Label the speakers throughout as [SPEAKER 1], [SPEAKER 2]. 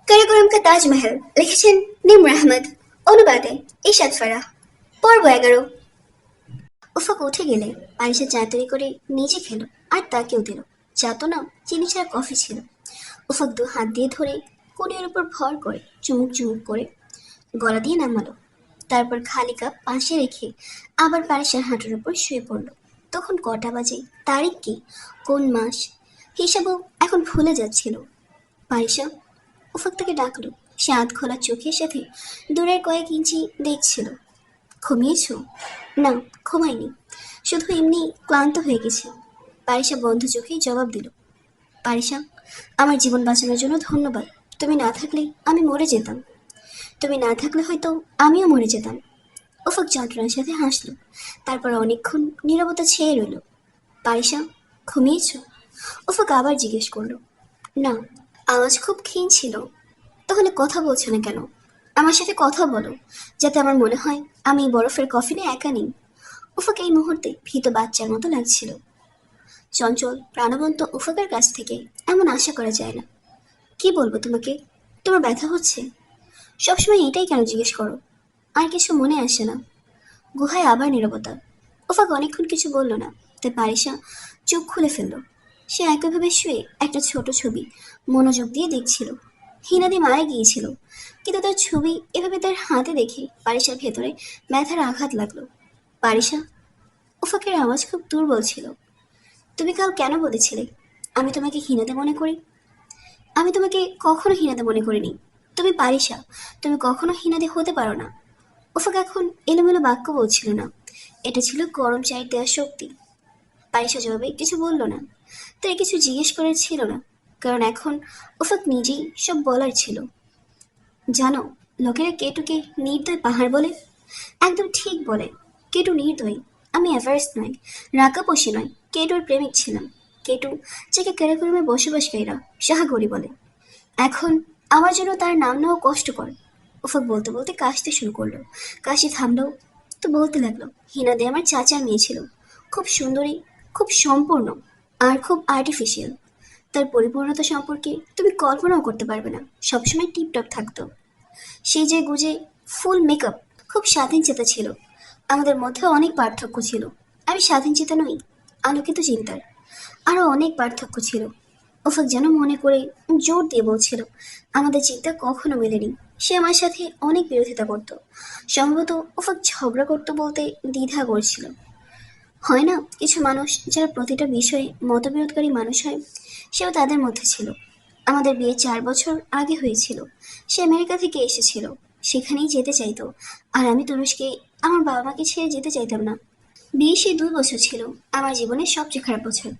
[SPEAKER 1] কারাকোরাম কা তাজমহল লিখেছেন নিমর আহমদ, অনুবাদে ইশাদ ফারাহ। পর্ব 11। উফাক উঠে গেলে আরিশা চা তৈরি করে নিজে খেলো আর তাকেও দিল। চা তো না, চিনি ছাড়া কফি ছিল। উফাক দু হাত দিয়ে ধরে কোণের উপর ভর করে চুমুক চুমুক করে গলা দিয়ে নামালো। তারপর খালি কাপ পাশে রেখে আবার পারিসার হাঁটুর উপর শুয়ে পড়ল। তখন কটা বাজে, তারিখ কি, কোন মাস, হিসাবও এখন ভুলে যাচ্ছিল। পারিসা উফাক তাকে ডাকলো। সে আধ খোলা চোখের সাথে দূরের কয়েক ইঞ্চি দেখছিল। ঘুমিয়েছ? না, ঘুমাইনি, শুধু এমনি ক্লান্ত হয়ে গেছি। পারিসা বন্ধ চোখেই জবাব দিল। পারিসা, আমার জীবন বাঁচানোর জন্য ধন্যবাদ। তুমি না থাকলে আমি মরে যেতাম। তুমি না থাকলে হয়তো আমিও মরে যেতাম। উফাক যন্ত্রণার সাথে হাসল। তারপর অনেকক্ষণ নীরবতা ছেয়ে রইল। পারিসা, ঘুমিয়েছ? উফাক আবার জিজ্ঞেস করলো। না, আওয়াজ খুব ক্ষীণ ছিল। তাহলে কথা বলছো না কেন? আমার সাথে কথা বলো, যাতে আমার মনে হয় আমি এই বরফের কফিনে একা নেই। উফাক এই মুহূর্তে ভীত বাচ্চার মতো লাগছিল। চঞ্চল প্রাণবন্ত উফাকের কাছ থেকে এমন আশা করা যায় না। কি বলবো তোমাকে? তোমার ব্যথা হচ্ছে? সবসময় এটাই কেন জিজ্ঞেস করো? আর কিছু মনে আসে না। গুহায় আবার নীরবতা। উফাক অনেকক্ষণ কিছু বলল না, তাই পারিসা চোখ খুলে ফেলল। সে একইভাবে শুয়ে একটা ছোট ছবি মনোযোগ দিয়ে দেখছিল। হিনাদি মারা গিয়েছিল, কিন্তু তার ছবি এভাবে তার হাতে দেখে পারিসার ভেতরে ব্যথার আঘাত লাগলো। পারিসা, উফাকের আওয়াজ খুব দুর্বল ছিল। তুমি কাল কেন বলেছিলে আমি তোমাকে হিনাদে মনে করি? আমি তোমাকে কখনো হিনাদে মনে করিনি। তুমি পারিসা, তুমি কখনো হিনাদে হতে পারো না। উফাক এখন এলোমেলো বাক্য বলছিল না, এটা ছিল গরম চায়ের দেওয়া শক্তি। পারিসা জবাবে কিছু বলল না। তাই কিছু জিজ্ঞেস করার ছিল না, কারণ এখন উফাক নিজেই সব বলার ছিল। জানো, লোকেরা কেটুকে নির্দয় পাহাড় বলে। একদম ঠিক বলে। কেটু নির্দয়ী। আমি এভারেস্ট নয়, রাকাপোষী নয়, কেটুর প্রেমিক ছিলাম। কেটু, যাকে ক্যারাকোরামে বসবাসকারীরা সাহাগরি বলে। এখন আমার জন্য তার নাম নেওয়া কষ্টকর। উফাক বলতে বলতে কাশতে শুরু করলো। কাশি থামলো তো বলতে লাগলো, হিনাদে আমার চাচার মেয়ে ছিল। খুব সুন্দরী, খুব সম্পূর্ণ, আর খুব আর্টিফিশিয়াল। তার পরিপূর্ণতা সম্পর্কে তুমি কল্পনাও করতে পারবে না। সবসময় টিপটপ থাকতো, সেই যে গুজে, ফুল মেকআপ। খুব স্বাধীনচেতা ছিল। আমাদের মধ্যে অনেক পার্থক্য ছিল। আমি স্বাধীনচেতা নই, আলোকিত চিন্তার। আরও অনেক পার্থক্য ছিল। ওফাক যেন মনে করে জোর দিয়ে বলছিল, আমাদের চিন্তা কখনো মেলেনি। সে আমার সাথে অনেক বিরোধিতা করত। সম্ভবত ওফাক ঝগড়া করতে বলতে দ্বিধা করছিল। হয় না কিছু মানুষ যারা প্রতিটা বিষয়ে মতবিরোধকারী মানুষ হয়, সেও তাদের মধ্যে ছিল। আমাদের বিয়ে 4 বছর আগে হয়েছিল। সে আমেরিকা থেকে এসেছিল, সেখানেই যেতে চাইতো। আর আমি তুরস্কে আমার বাবা মাকে ছেড়ে যেতে চাইতাম না। বিয়ে সেই 2 বছর ছিল আমার জীবনের সবচেয়ে খারাপ বছর।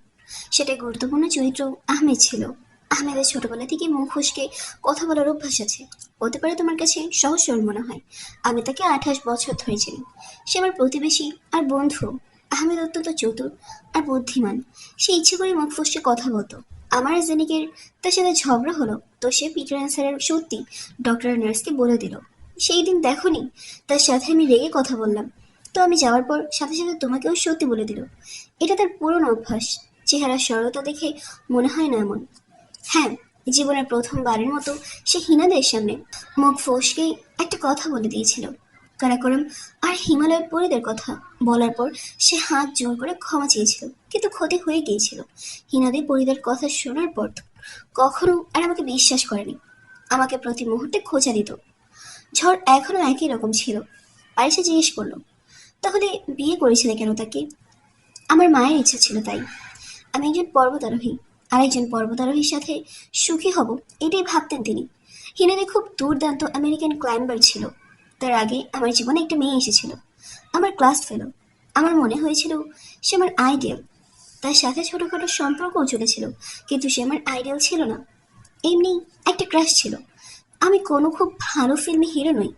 [SPEAKER 1] সেটা গুরুত্বপূর্ণ চরিত্র আহমেদ ছিল। আহমেদের ছোটবেলা থেকে মুখ ফসকে কথা বলার অভ্যাস আছে। হতে পারে তোমার কাছে সহজ সরল মনে হয়, আমি তাকে 28 বছর ধরে চিনি। সে আমার প্রতিবেশী আর বন্ধু। আহমেদ অত্যন্ত চতুর আর বুদ্ধিমান। সে ইচ্ছে করে মুখ ফসকে কথা বলতো। আমার জেনিকের তার সাথে ঝগড়া হলো তো সে পিটার অ্যান্সারের সত্যি ডক্টর নার্সকে বলে দিল। সেই দিন দেখোনি, তার সাথে আমি রেগে কথা বললাম, তো আমি যাওয়ার পর সাথে সাথে তোমাকেও সত্যি বলে দিল। এটা তার পুরনো অভ্যাস। চেহারা সরলতা দেখে মনে হয় না এমন। হ্যাঁ, জীবনের প্রথমবারের মতো সে হিনাদের সামনে মুখ ফসকেই একটা কথা বলে দিয়েছিল, কারাকোরাম আর হিমালয়ের পরীদের কথা। বলার পর সে হাত জোর করে ক্ষমা চেয়েছিল, কিন্তু ক্ষতি হয়ে গিয়েছিল। হিনাদের পরীদের কথা শোনার পর কখনো আর আমাকে বিশ্বাস করেনি। আমাকে প্রতি মুহূর্তে খোঁচা দিত। ঝড় এখনো একই রকম ছিল। আয়েশা জিজ্ঞেস করলো, তাহলে বিয়ে করেছিলে কেন তাকে? আমার মায়ের ইচ্ছা ছিল তাই। আমি একজন পর্বতারোহী, আরেকজন পর্বতারোহীর সাথে সুখী হব, এটাই ভাবতেন তিনি। হিনারি খুব দুর্দান্ত আমেরিকান ক্লাইম্বার ছিল। তার আগে আমার জীবনে একটা মেয়ে এসেছিল, আমার ক্লাস ফেলো। আমার মনে হয়েছিল সে আমার আইডিয়াল। তার সাথে ছোটোখাটো সম্পর্কও চলেছিল, কিন্তু সে আমার আইডিয়াল ছিল না। এমনি একটা ক্রাশ ছিল। আমি কোনো খুব ভালো ফিল্মে হিরো নই,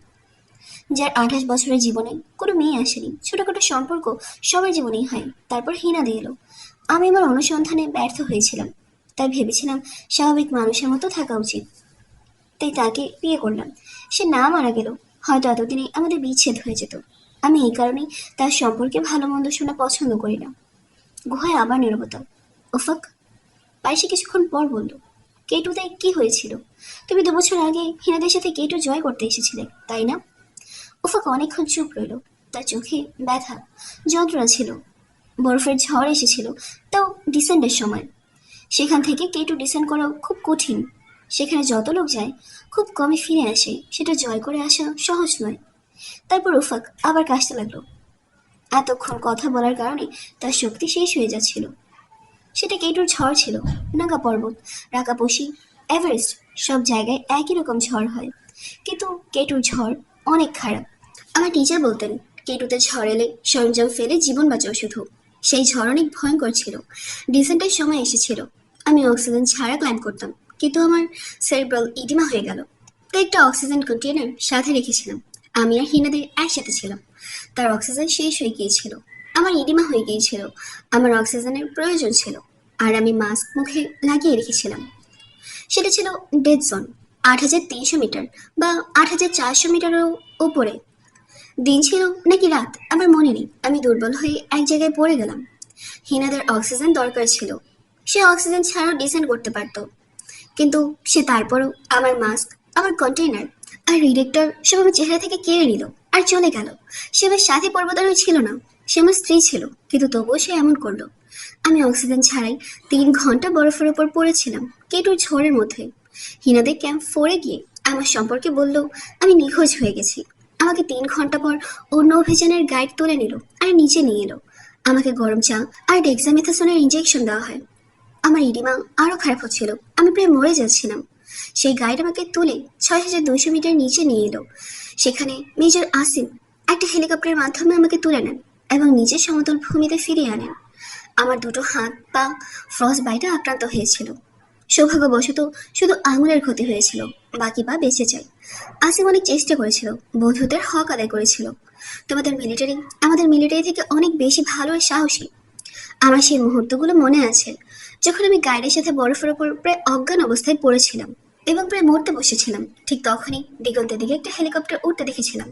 [SPEAKER 1] যার 28 বছরের জীবনে কোনো মেয়ে আসেনি। ছোটোখাটো সম্পর্ক সবার জীবনেই হয়। তারপর হিনাদি এলো। আমি আমার অনুসন্ধানে ব্যর্থ হয়েছিলাম, তাই ভেবেছিলাম স্বাভাবিক মানুষের মতো থাকা উচিত, তাই তাকে বিয়ে করলাম। সে না মারা গেল, হয়তো এতদিনে আমাদের বিচ্ছেদ হয়ে যেত। আমি এই কারণেই তার সম্পর্কে ভালো মন্দ শোনা পছন্দ করি না। গুহায় আবার নীরবতা। ওফাক, পাইসে কিছুক্ষণ পর বলল, কেটুতে কি হয়েছিল? তুমি 2 বছর আগে হিনাদের সাথে কেটু জয় করতে এসেছিলে, তাই না? উফাক অনেকক্ষণ চুপ রইল। তার চোখে ব্যথা, যন্ত্রণা ছিল। বরফের ঝড় এসেছিল, তাও ডিসেন্টের সময়। সেখান থেকে কেটু ডিসেন্ট করা খুব কঠিন। সেখানে যত লোক যায় খুব কমই ফিরে আসে, সেটা জয় করে আসা সহজ নয়। তারপর উফাক আবার কাশতে লাগলো। এতক্ষণ কথা বলার কারণে তার শক্তি শেষ হয়ে যাচ্ছিল। সেটা কেটুর ঝড় ছিল। নাগা পর্বত, রাকাপোশি, এভারেস্ট সব জায়গায় একই রকম ঝড় হয়, কিন্তু কেটুর ঝড় অনেক খারাপ। আমার টিচার বলতেন কেটুতে ঝড় এলে সরঞ্জাম ফেলে জীবন বাঁচাও শুধু। সেই ঝড় অনেক ভয়ঙ্কর ছিল। ডিসেন্টের সময় এসেছিল। আমি অক্সিজেন ছাড়া ক্লাইম্ব করতাম, কিন্তু আমার সেরিব্রাল ইডিমা হয়ে গেল। তাই একটা অক্সিজেন কন্টেনার সাথে রেখেছিলাম। আমি আর হিনাদের একসাথে ছিলাম। তার অক্সিজেন শেষ হয়ে গিয়েছিল, আমার ইডিমা হয়ে গিয়েছিল, আমার অক্সিজেনের প্রয়োজন ছিল, আর আমি মাস্ক মুখে লাগিয়ে রেখেছিলাম। সেটা ছিল ডেড জোন। 8,300 মিটার বা 8,400 মিটারেরও উপরে। দিন ছিল নাকি রাত আমার মনে নেই। আমি দুর্বল হয়ে এক জায়গায় পড়ে গেলাম। হিনাদের অক্সিজেন দরকার ছিল। সে অক্সিজেন ছাড়াও ডিসেন্ড করতে পারত, কিন্তু সে তারপরও আমার মাস্ক, আমার কন্টেইনার আর রিডেক্টর সব আমার চেহারা থেকে কেড়ে নিল আর চলে গেল। সে আমার সাথে পর্বতারোহী ছিল না, সে আমার স্ত্রী ছিল, কিন্তু তবুও সে এমন করলো। আমি অক্সিজেন ছাড়াই 3 ঘন্টা বরফের ওপর পড়েছিলাম কেটুর ঝড়ের মধ্যে। হিনাদের ক্যাম্প 4-এ গিয়ে আমার সম্পর্কে বলল আমি নিখোঁজ হয়ে গেছি। আমাকে 3 ঘন্টা পর অন্য অভিযানের গাইড তুলে নিল আর নিচে নিয়ে এলো। আমাকে গরম চা আর ডেক্সামেথাসোনের ইঞ্জেকশন দেওয়া হয়। আমার ইডিমা আরও খারাপ হচ্ছিল, আমি প্রায় মরে যাচ্ছিলাম। সেই গাইড আমাকে তুলে 6,200 মিটার নিচে নিয়ে এলো। সেখানে মেজর আসিম একটা হেলিকপ্টারের মাধ্যমে আমাকে তুলে নেন এবং নিচের সমতল ভূমিতে ফিরিয়ে আনেন। আমার 2টো হাত পা ফ্রস্ট বাইটে আক্রান্ত হয়েছিল। সৌভাগ্যবশত শুধু আঙুলের ক্ষতি হয়েছিল, বাকি পা বেঁচে যায়। আসিম অনেক চেষ্টা করেছিল, বন্ধুদের হক আদায় করেছিল। আমাদের মিলিটারি থেকে অনেক বেশি ভালো আর সাহসী। আমার সেই মুহূর্তগুলো মনে আছে, যখন আমি গাইডের সাথে বরফের ওপর প্রায় অজ্ঞান অবস্থায় পড়েছিলাম এবং প্রায় মরতে বসেছিলাম। ঠিক তখনই দিগন্তের দিকে একটা হেলিকপ্টার উঠতে দেখেছিলাম।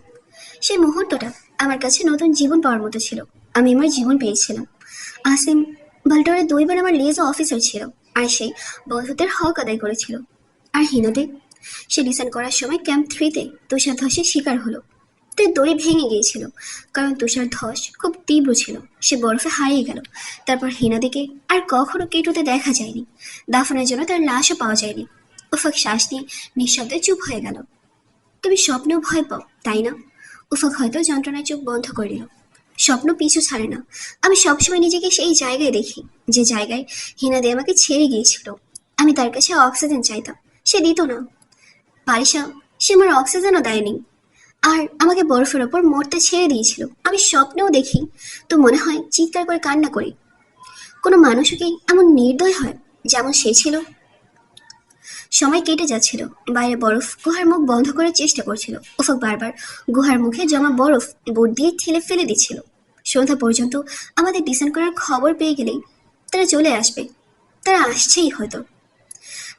[SPEAKER 1] সেই মুহূর্তটা আমার কাছে নতুন জীবন পাওয়ার মতো ছিল। আমি আমার জীবন পেয়েছিলাম। আসিম বাল্টারে 2বার আমার লিয়েজো অফিসার ছিল, আর সেই বন্ধুদের হক আদায় করেছিল। আর হিনাদে, সে ডিসাইন করার সময় ক্যাম্প 3-তে তুষার ধসের শিকার হলো। তার দড়ি ভেঙে গিয়েছিল, কারণ তুষার ধস খুব তীব্র ছিল। সে বরফে হারিয়ে গেল। তারপর হিনাদিকে আর কখনো কেটুতে দেখা যায়নি। দাফনের জন্য তার লাশও পাওয়া যায়নি। উফাক শ্বাস নিয়ে নিঃশব্দে চুপ হয়ে গেল। তুমি স্বপ্নেও ভয় পাও, তাই না? উফাক হয়তো যন্ত্রণায় চোখ বন্ধ করে দিল। স্বপ্ন পিছু ছাড়ে না। আমি সবসময় নিজেকে সেই জায়গায় দেখি, যে জায়গায় হিনাদি আমাকে ছেড়ে গিয়েছিল। আমি তার কাছে অক্সিজেন চাইতাম, সে দিত না। পারিসা, সে আমার অক্সিজেনও দেয়নি, আর আমাকে বরফের ওপর মরতে ছেড়ে দিয়েছিল। আমি স্বপ্নেও দেখি তো মনে হয় চিৎকার করে কান্না করি। কোনো মানুষও কি এমন নির্দয় হয় যেমন সে ছিল? সময় কেটে যাচ্ছিল। বাইরে বরফ গুহার মুখ বন্ধ করার চেষ্টা করছিল। উফক বারবার গুহার মুখে জমা বরফ বোট দিয়ে ঠেলে ফেলে দিচ্ছিল। সন্ধ্যা পর্যন্ত আমাদের ডিসেন্ট করার খবর পেয়ে গেলেই তারা চলে আসবে। তারা আসছেই হয়তো।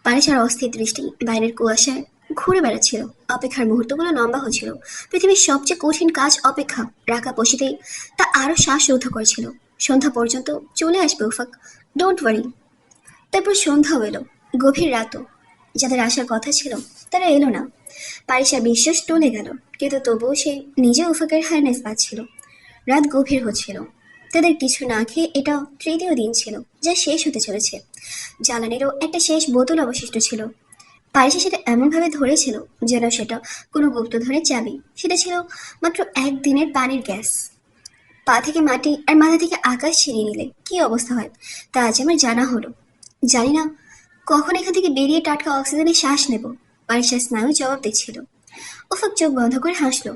[SPEAKER 1] পারিসার অস্থির দৃষ্টি বাইরের কুয়াশায় ঘুরে বেড়াচ্ছিল। অপেক্ষার মুহূর্তগুলো লম্বা হচ্ছিল। পৃথিবীর সবচেয়ে কঠিন কাজ অপেক্ষা রাখা বসিতেই তা আরো শ্বাসরুদ্ধ করছিল। সন্ধ্যা পর্যন্ত চলে আসবে উফাক, ডোন্ট ওয়ারি। তারপর সন্ধ্যাও এলো, গভীর রাতও। যাদের আসার কথা ছিল তারা এলো না। পারিসার বিশ্বাস টলে গেল, কিন্তু তবুও সে নিজে উফাকের হারনেস পাচ্ছিল। রাত গভীর হচ্ছিল। তাদের কিছু না খেয়ে এটা 3য় দিন ছিল, যা শেষ হতে চলেছে। জ্বালানিরও একটা শেষ বোতল অবশিষ্ট ছিল। পারিসা সেটা এমনভাবে ধরেছিল যেন সেটা কোনো গুপ্তধনের চাবি। সেটা ছিল মাত্র 1 দিনের পানির গ্যাস। পা থেকে মাটি আর মাথা থেকে আকাশ ছিনিয়ে নিলে কি অবস্থা হয় তা আজ আমার জানা হলো। জানি না কখন এখান থেকে বেরিয়ে টাটকা অক্সিজেনে শ্বাস নেব। পারিসার স্নায়ু জবাব দিচ্ছিল। উফাক চোখ বন্ধ করে হাসলো।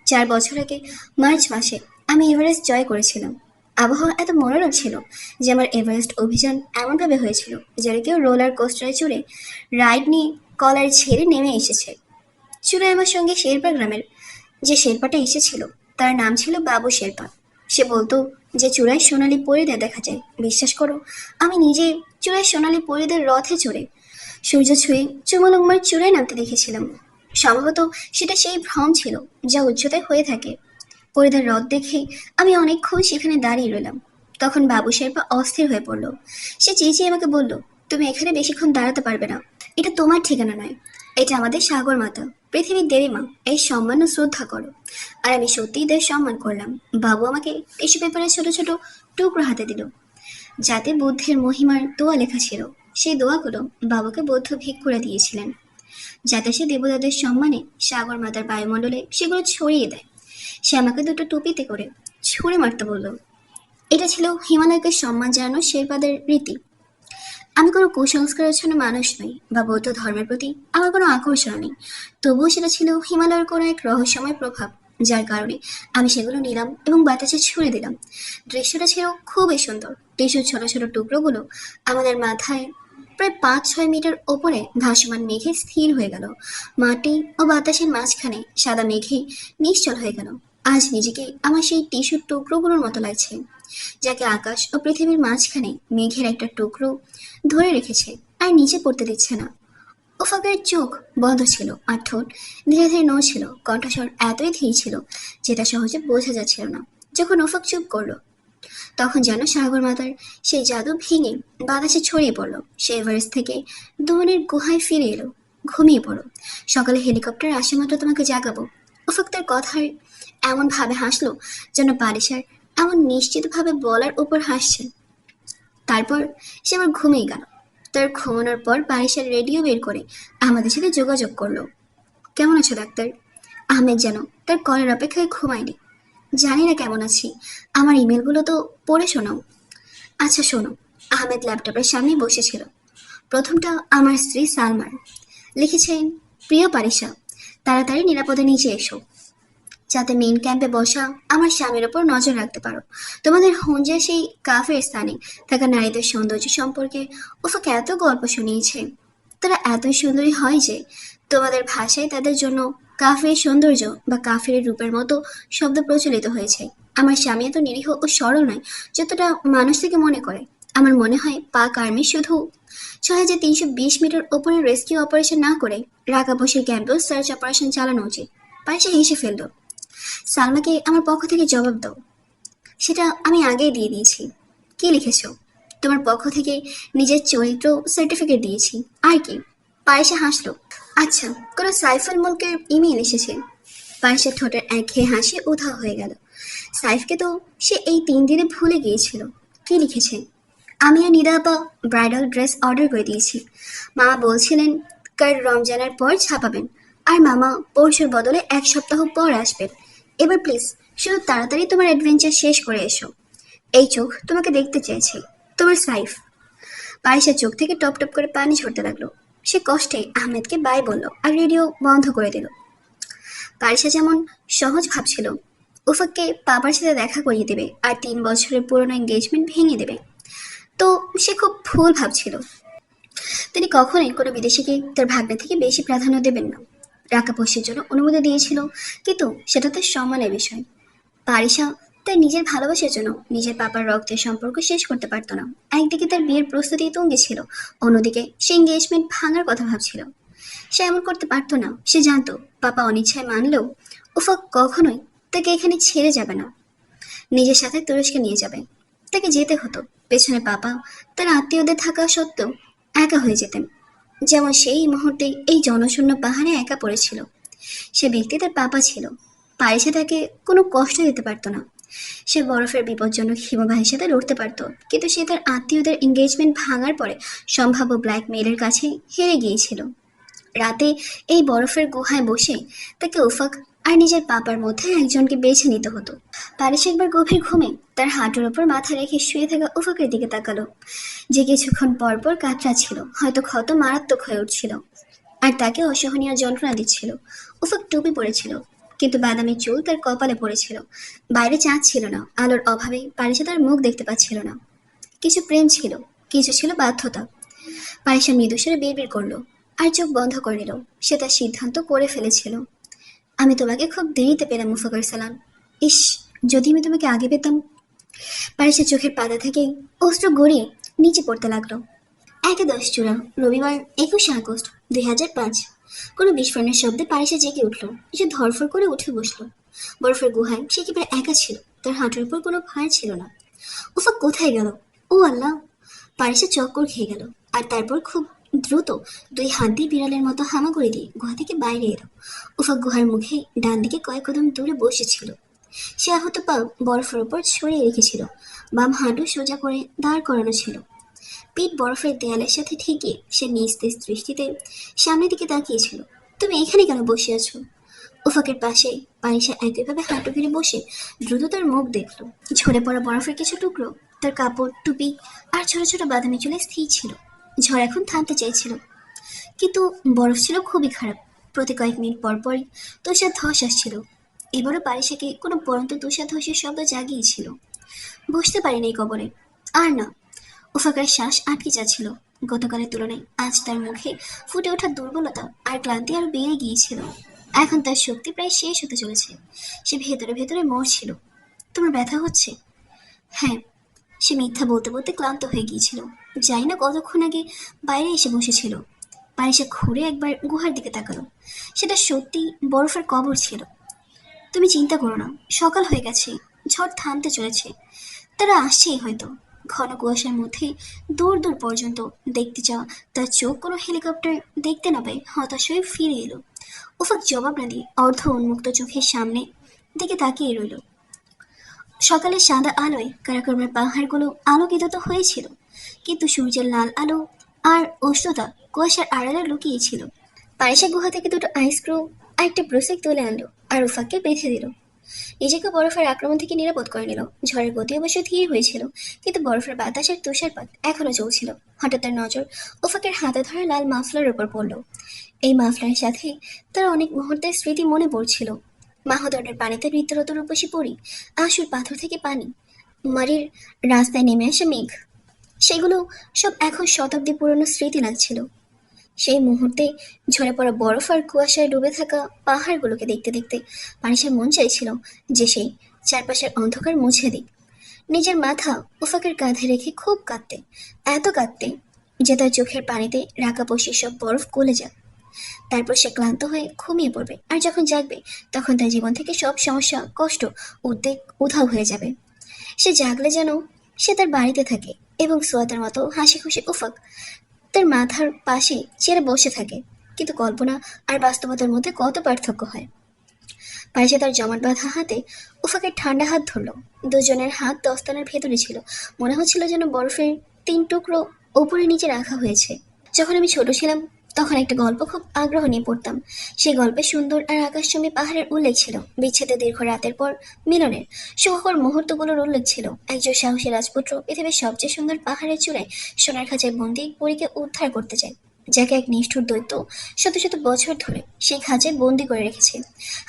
[SPEAKER 1] 4 বছর আগে মার্চ মাসে আমি এভারেস্ট জয় করেছিলাম। আবহাওয়া এত মনোরম ছিল যে আমার এভারেস্ট অভিযান এমনভাবে হয়েছিল যেন কেউ রোলার কোস্টারে চড়ে রাইড নিয়ে কলার ছেড়ে নেমে এসেছে। চূড়ায় আমার সঙ্গে শেরপা গ্রামের যে শেরপাটা এসেছিল তার নাম ছিল বাবু শেরপা। সে বলতো যে চূড়ায় সোনালি পরিদের দেখা যায়। বিশ্বাস করো, আমি নিজে চূড়ায় সোনালি পরিদের রথে চড়ে সূর্য ছুঁয়ে চুমলুংমার চূড়ায় নামতে দেখেছিলাম। সম্ভবত সেটা সেই ভ্রম ছিল যা উচ্চতায় হয়ে থাকে। পরিদের রথ দেখে আমি অনেকক্ষণ সেখানে দাঁড়িয়ে রইলাম। তখন বাবু শেরপা অস্থির হয়ে পড়ল। সে চেঁচিয়ে আমাকে বলল, তুমি এখানে বেশিক্ষণ দাঁড়াতে পারবে না। এটা তোমার ঠিকানা নয়, এটা আমাদের সাগর মাতা, পৃথিবীর দেবী মা। এই সম্মান ও শ্রদ্ধা করো। আর আমি সত্যিই এদের সম্মান করলাম। বাবু আমাকে টিস্যু পেপারের ছোট ছোট টুকরো হাতে দিল, যাতে বুদ্ধের মহিমার দোয়া লেখা ছিল। সেই দোয়াগুলো বাবাকে বৌদ্ধ ভিক্ষুরা দিয়েছিলেন, যাতে সে দেবতাদের সম্মানে সাগর মাতার বায়ুমণ্ডলে সেগুলো ছড়িয়ে দেয়। সে আমাকে দুটো টুপিতে করে ছুঁড়ে মারতে বলল। এটা ছিল হিমালয়কে সম্মান জানানো শেরপাদের রীতি। আমি কোনো কুসংস্কারাচ্ছন্ন মানুষ নই বা বৌদ্ধ ধর্মের প্রতি আমার কোনো আকর্ষণ নেই, তবুও সেটা ছিল হিমালয়ের কোনো এক রহস্যময় প্রভাব, যার কারণে আমি সেগুলো নিলাম এবং বাতাসে ছুঁড়ে দিলাম। দৃশ্যটা ছিল খুবই সুন্দর। টিস্যুর ছোট ছোট টুকরোগুলো আমাদের মাথায় প্রায় 5-6 মিটার ওপরে ভাসমান মেঘে স্থির হয়ে গেল। মাটি ও বাতাসের মাঝখানে সাদা মেঘে নিশ্চল হয়ে গেল। আজ নিজেকে আমার সেই টিস্যুর টুকরোগুলোর মতো লাগছে, যাকে আকাশ ও পৃথিবীর মাঝখানে মেঘের একটা টুকরো ধরে রেখেছে আর নিচে পড়তে দিচ্ছে না। ওফাকের চোখ বন্ধ ছিল আর ঠোঁট ধীরে ধীরে নড়ছিল। কণ্ঠস্বর এতই ধীর ছিল যেটা সহজে বোঝা যাচ্ছিল না। যখন ওফাক চুপ করলো, তখন যেন সাগর মাতার সেই জাদু ভেঙে বাতাসে ছড়িয়ে পড়লো। সে এভারেস্ট থেকে দূরের গুহায় ফিরে এলো। ঘুমিয়ে পড়ো, সকালে হেলিকপ্টার আসে মাত্র তোমাকে জাগাবো। ওফাক তার কথায় এমন ভাবে হাসলো যেন বারিশার এমন নিশ্চিতভাবে বলার উপর হাসছে। তারপর সে আবার ঘুমিয়ে গেল। তার ঘুমানোর পর বারিশার রেডিও বের করে আমাদের সাথে যোগাযোগ করলো। কেমন আছো ডাক্তার? আহমেদ যেন তার কলের অপেক্ষায় ঘুমায়নি। জানি না কেমন আছি, আমার ইমেলগুলো তো পড়ে শোনাও। আচ্ছা শোনো। আহমেদ ল্যাপটপের সামনে বসেছিল। প্রথমটা আমার স্ত্রী সালমার। লিখেছেন, প্রিয় পারিশা, তাড়াতাড়ি নিরাপদে নিচে এসো, যাতে মেইন ক্যাম্পে বসা আমার স্বামীর ওপর নজর রাখতে পারো। তোমাদের হুঞ্জের সেই কাফের স্থানে থাকা নারীদের সৌন্দর্য সম্পর্কে ওফাকে এত গল্প শুনিয়েছে। তারা এতই সুন্দরী হয় যে তোমাদের ভাষায় তাদের জন্য কাফের সৌন্দর্য বা কাফের রূপের মতো শব্দ প্রচলিত হয়েছে। আমার স্বামী এত নিরীহ ও সরল নয় যতটা মানুষ থেকে মনে করে। আমার মনে হয় পাক আর্মি শুধু 6,320 মিটার ওপরে রেস্কিউ অপারেশন না করে রাকা বসের ক্যাম্পেও সার্চ অপারেশন চালানো উচিত। পায়সা হেসে ফেলল। সালমাকে আমার পক্ষ থেকে জবাব দাও। সেটা আমি আগেই দিয়ে দিয়েছি। কি লিখেছো? তোমার পক্ষ থেকে নিজের চরিত্র সার্টিফিকেট দিয়েছি। আর কি? পায়েসা হাসলো। আচ্ছা, কোনো সাইফুল মুলকের ইমেল এসেছে। পায়েসের ঠোঁটের একঘেয়ে হাসি উধাও হয়ে গেল। সাইফকে তো সে এই 3 দিনে ভুলে গিয়েছিল। কি লিখেছে? আমি আর নিদা আপা ব্রাইডাল ড্রেস অর্ডার করে দিয়েছি। মামা বলছিলেন কাল রমজানের পর ছাপাবেন, আর মামা পরশুর বদলে 1 সপ্তাহ পর আসবেন। এবার প্লিজ শুধু তাড়াতাড়ি তোমার অ্যাডভেঞ্চার শেষ করে এসো। এই চোখ তোমাকে দেখতে চেয়েছে। তোমার সাইফ। পায়েসের চোখ থেকে টপ টপ করে পানি ঝরতে লাগলো। সে কষ্টে আহমেদকে বাই বলল আর রেডিও বন্ধ করে দিল। পায়েসা যেমন সহজ ভাবছিল উফাককে বাবার সাথে দেখা করিয়ে দেবে আর 3 বছরের পুরনো এঙ্গেজমেন্ট ভেঙে দেবে, তো সে খুব ভুল ভাবছিল। তিনি কখনোই কোনো বিদেশিকে তার ভাগ্নে থেকে বেশি প্রাধান্য দেবেন না। রাকা পোষের জন্য অনুমতি দিয়েছিল, কিন্তু সেটা তার সম্মানের বিষয়। পারিসা তার নিজের ভালোবাসার জন্য নিজের পাপার রক্তের সম্পর্ক শেষ করতে পারত না। একদিকে তার বিয়ের প্রস্তুতি তুঙ্গে ছিল, অন্যদিকে সে এঙ্গেজমেন্ট ভাঙার কথা ভাবছিল। সে এমন করতে পারত না। সে জানতো পাপা অনিচ্ছায় মানলেও উফা কখনোই তাকে এখানে ছেড়ে যাবে না, নিজের সাথে তুরস্কে নিয়ে যাবে। তাকে যেতে হতো। পেছনে পাপা তার আত্মীয়দের থাকা সত্ত্বেও একা হয়ে যেতেন, যেমন সেই মুহূর্তে এই জনশূন্য পাহাড়ে একা পড়েছিল। সে ব্যক্তি তার পাপা ছিল। পারিসা তাকে কোনো কষ্ট দিতে পারত না। সে বরফের বিপজ্জনক হিমবাহের সাথে লড়তে পারত, কিন্তু সে তার আত্মীয়দের এঙ্গেজমেন্ট ভাঙার পরে সম্ভাব্য ব্ল্যাকমেইলের কাছে হেরে গিয়েছিল। রাতে এই বরফের গুহায় বসে তাকে উফাক আর নিজের পাপার মধ্যে একজনকে বেছে নিতে হতো। পারিস একবার গভীর ঘুমে তার হাঁটুর ওপর মাথা রেখে শুয়ে থাকা উফাকের দিকে তাকালো, যে কিছুক্ষণ পর পর কাতরাচ্ছিল, হয়তো ক্ষত মারাত্মক হয়ে উঠছিল আর তাকে অসহনীয় যন্ত্রণা দিচ্ছিল। উফাক টুপি পরেছিল, কিন্তু বাদামি চুল তার কপালে পড়েছিল। বাইরে চাঁদ ছিল না, আলোর অভাবে পারিসা তার মুখ দেখতে পাচ্ছিল না। কিছু প্রেম ছিল, কিছু ছিল বাধ্যতা। পারিসা মৃদুস্বরে বিড়বিড় করলো আর চোখ বন্ধ করে নিল। সে তার সিদ্ধান্ত করে ফেলেছিল। আমি তোমাকে খুব দেরিতে পেলাম মুফাকর সালাম। ইস, যদি আমি তোমাকে আগে পেতাম। পারিসের চোখের পাতা থেকে অস্ত্র গড়িয়ে নিচে পড়তে লাগলো। ১-10 চূড়া, রবিবার ২১শে আগস্ট ২০০৫। কোনো বিস্ফোরণের শব্দে পারিসা জেগে উঠল। সে ধরফর করে উঠে বসলো। বরফের গুহায় সে একেবারে একা ছিল। তার হাঁটুর উপর কোনো ভার ছিল না। উফা কোথায় গেল? ও আল্লাহ! পারিসা চক্কর খেয়ে গেল আর তারপর খুব দ্রুত দুই হাত দিয়ে বিড়ালের মতো হামাগুড়ি দিয়ে গুহা থেকে বাইরে এলো। উফা গুহার মুখে ডান দিকে কয়েক কদম দূরে বসেছিল। সে আহত পা বরফের উপর ছড়িয়ে রেখেছিল, বাম হাঁটু সোজা করে দাঁড় করানো ছিল। পিঠ বরফের দেয়ালের সাথে ঠেকিয়ে সে নিস্তেজ দৃষ্টিতে সামনের দিকে তাকিয়েছিল। তুমি এখানে কেন বসে আছো? উফাকের পাশে পানিশা একইভাবে হাঁটু ফিরে বসে দ্রুত তার মুখ দেখল। ঝরে পড়া বরফের কিছু টুকরো তার কাপড়, টুপি আর ছোট ছোট বাদামি চুলে স্থির ছিল। ঝড় এখন থামতে চাইছিল, কিন্তু বরফ ছিল খুবই খারাপ। প্রতি কয়েক মিনিট পর পরই তুষার ধস আসছিল। এবারও পারিসাকে কোনো পরন্ত তুষার ধসের শব্দ জাগিয়েছিল। বসতে পারিনি এই কবরে। আর না। উফাকার শ্বাস আটকে যাচ্ছিল। গতকালের তুলনায় আজ তার মুখে ফুটে ওঠা দুর্বলতা আর ক্লান্তি আরো বেড়ে গিয়েছিল। এখন তার শক্তি প্রায় শেষ হতে চলেছে। সে ভেতরে ভেতরে মরছিল। তোমার ব্যথা হচ্ছে? হ্যাঁ। সে মিথ্যা বলতে বলতে ক্লান্ত হয়ে গিয়েছিল। জানি না কতক্ষণ আগে বাইরে এসে বসেছিল। পারিসা ঘুরে একবার গুহার দিকে তাকালো। সেটা সত্যি বরফের কবর ছিল। তুমি চিন্তা করো না, সকাল হয়ে গেছে, ঝড় থামতে চলেছে। তারা আসছেই হয়তো। ঘন কুয়াশার মধ্যে দূর দূর পর্যন্ত দেখতে যাওয়া তার চোখ কোনো হেলিকপ্টার দেখতে না পেয়ে হতাশ হয়ে ফিরে এলো। উফাক জবাব না দিয়ে অর্ধ উন্মুক্ত চোখের সামনে দিকে তাকিয়ে রইল। সকালে সাদা আলোয় কারাকর্মের পাহাড়গুলো আলোকিত তো হয়েছিল, কিন্তু সূর্যের লাল আলো আর উষ্ণতা কুয়াশার আড়ালে লুকিয়েছিল। পায়েসা গুহা থেকে দুটো আইসক্রু আর একটা ব্রুসেক তুলে আনলো আর উফাককে বেঁধে দিল। নিজেকে বরফের আক্রমণ থেকে নিরাপদ করে নিল। ঝড়ের গতি অবশ্য ধীর হয়েছিল, কিন্তু বরফের বাতাস আর তুষারপাত এখনো চলছিল। হঠাৎ তার নজর উফাকের হাতে ধরা লাল মাফলার উপর পড়ল। এই মাফলারের সাথে তার অনেক মুহূর্তের স্মৃতি মনে পড়ছিল। মাহদরের পানিতে নৃত্যরত রূপসী পড়ি, আশুর পাথর থেকে পানি, মারির রাস্তায় নেমে আসা মেঘ, সেগুলো সব এখন শতাব্দী পুরনো স্মৃতি লাগছিল। সেই মুহূর্তে ঝরে পড়া বরফ আর কুয়াশায় ডুবে থাকা পাহাড়গুলোকে দেখতে দেখতে পানিসার মন চাইছিল যে সেই চারপাশের অন্ধকার মুছে দিক। নিজের মাথা উফাকের কাঁধে রেখে খুব কাঁদতে, এত কাঁদতে যে তার চোখের পানিতে রাখা বসে সব বরফ গলে যাক। তারপর সে ক্লান্ত হয়ে ঘুমিয়ে পড়বে, আর যখন জাগবে তখন তার জীবন থেকে সব সমস্যা, কষ্ট, উদ্বেগ উধাও হয়ে যাবে। সে জাগলে যেন সে তার বাড়িতে থাকে এবং সোয়াতের মতো হাসি খুশি উফাক তার মাথার পাশে চেয়ারে বসে থাকে। কিন্তু কল্পনা আর বাস্তবতার মধ্যে কত পার্থক্য হয়। পায়েসে তার জমাট বাঁধা হাতে উফাকের ঠান্ডা হাত ধরল। দুজনের হাত দস্তানার ভেতরে ছিল। মনে হচ্ছিল যেন বরফের 3 টুকরো ওপরে নিচে রাখা হয়েছে। যখন আমি ছোট ছিলাম তখন একটা গল্প খুব আগ্রহ নিয়ে পড়তাম। সেই গল্পে সুন্দর আর আকাশচুম্বী পাহাড়ের উল্লেখ ছিল, বিচ্ছেদের দীর্ঘ রাতের পর মিলনের সুখকর মুহূর্তগুলোর উল্লেখ ছিল। একজন সাহসী রাজপুত্র পৃথিবীর সবচেয়ে সুন্দর পাহাড়ের চূড়ায় সোনার খাঁচায় বন্দী পরীকে উদ্ধার করতে চায়, যাকে এক নিষ্ঠুর দৈত্য শত শত বছর ধরে সেই খাঁচায় বন্দি করে রেখেছে।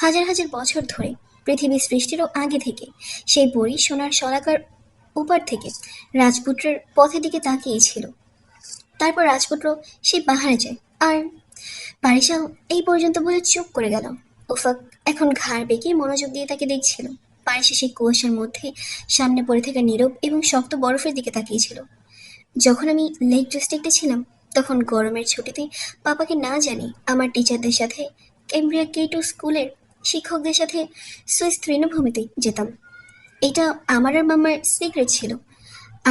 [SPEAKER 1] হাজার হাজার বছর ধরে, পৃথিবী সৃষ্টিরও আগে থেকে, সেই পরী সোনার শলাকার উপর থেকে রাজপুত্রের পথের দিকে তাকিয়েছিল। তারপর রাজপুত্র সেই পাহাড়ে যায়, আর পারিসাও এই পর্যন্ত বলে চুপ করে গেল। উফাক এখন ঘাড় বেঁকে মনোযোগ দিয়ে তাকে দেখছিল। পারিসা সেই কুয়াশার মধ্যে সামনে পড়ে থাকা নীরব এবং শক্ত বরফের দিকে তাকিয়েছিল। যখন আমি লেক ডিস্ট্রিক্টে ছিলাম তখন গরমের ছুটিতে পাপাকে না জানি আমার টিচারদের সাথে ক্যামব্রিয়া K2 স্কুলের শিক্ষকদের সাথে সুইস তৃণভূমিতে যেতাম। এটা আমার আর মামার সিক্রেট ছিল।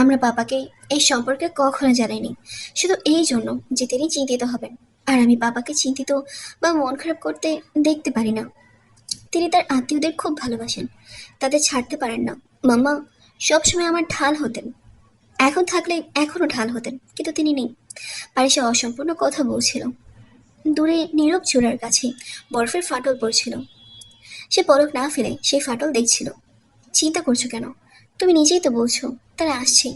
[SPEAKER 1] আমরা পাপাকে এই সম্পর্কে কখনো জানাইনি, শুধু এই জন্য যে তিনি চিন্তিত হবেন। আর আমি পাপাকে চিন্তিত বা মন খারাপ করতে দেখতে পারি না। তিনি তার আত্মীয়দের খুব ভালোবাসেন, তাদের ছাড়তে পারেন না। মাম্মা সবসময় আমার ঢাল হতেন, এখন থাকলে এখনও ঢাল হতেন, কিন্তু তিনি নেই। পারিসা অসম্পূর্ণ কথা বলছিল। দূরে নীরব চূড়ার কাছে বরফের ফাটল পড়ছিল। সে পলক না ফেলে সেই ফাটল দেখছিল। চিন্তা করছো কেন? তুমি নিজেই তো বলছো তারা আসছে।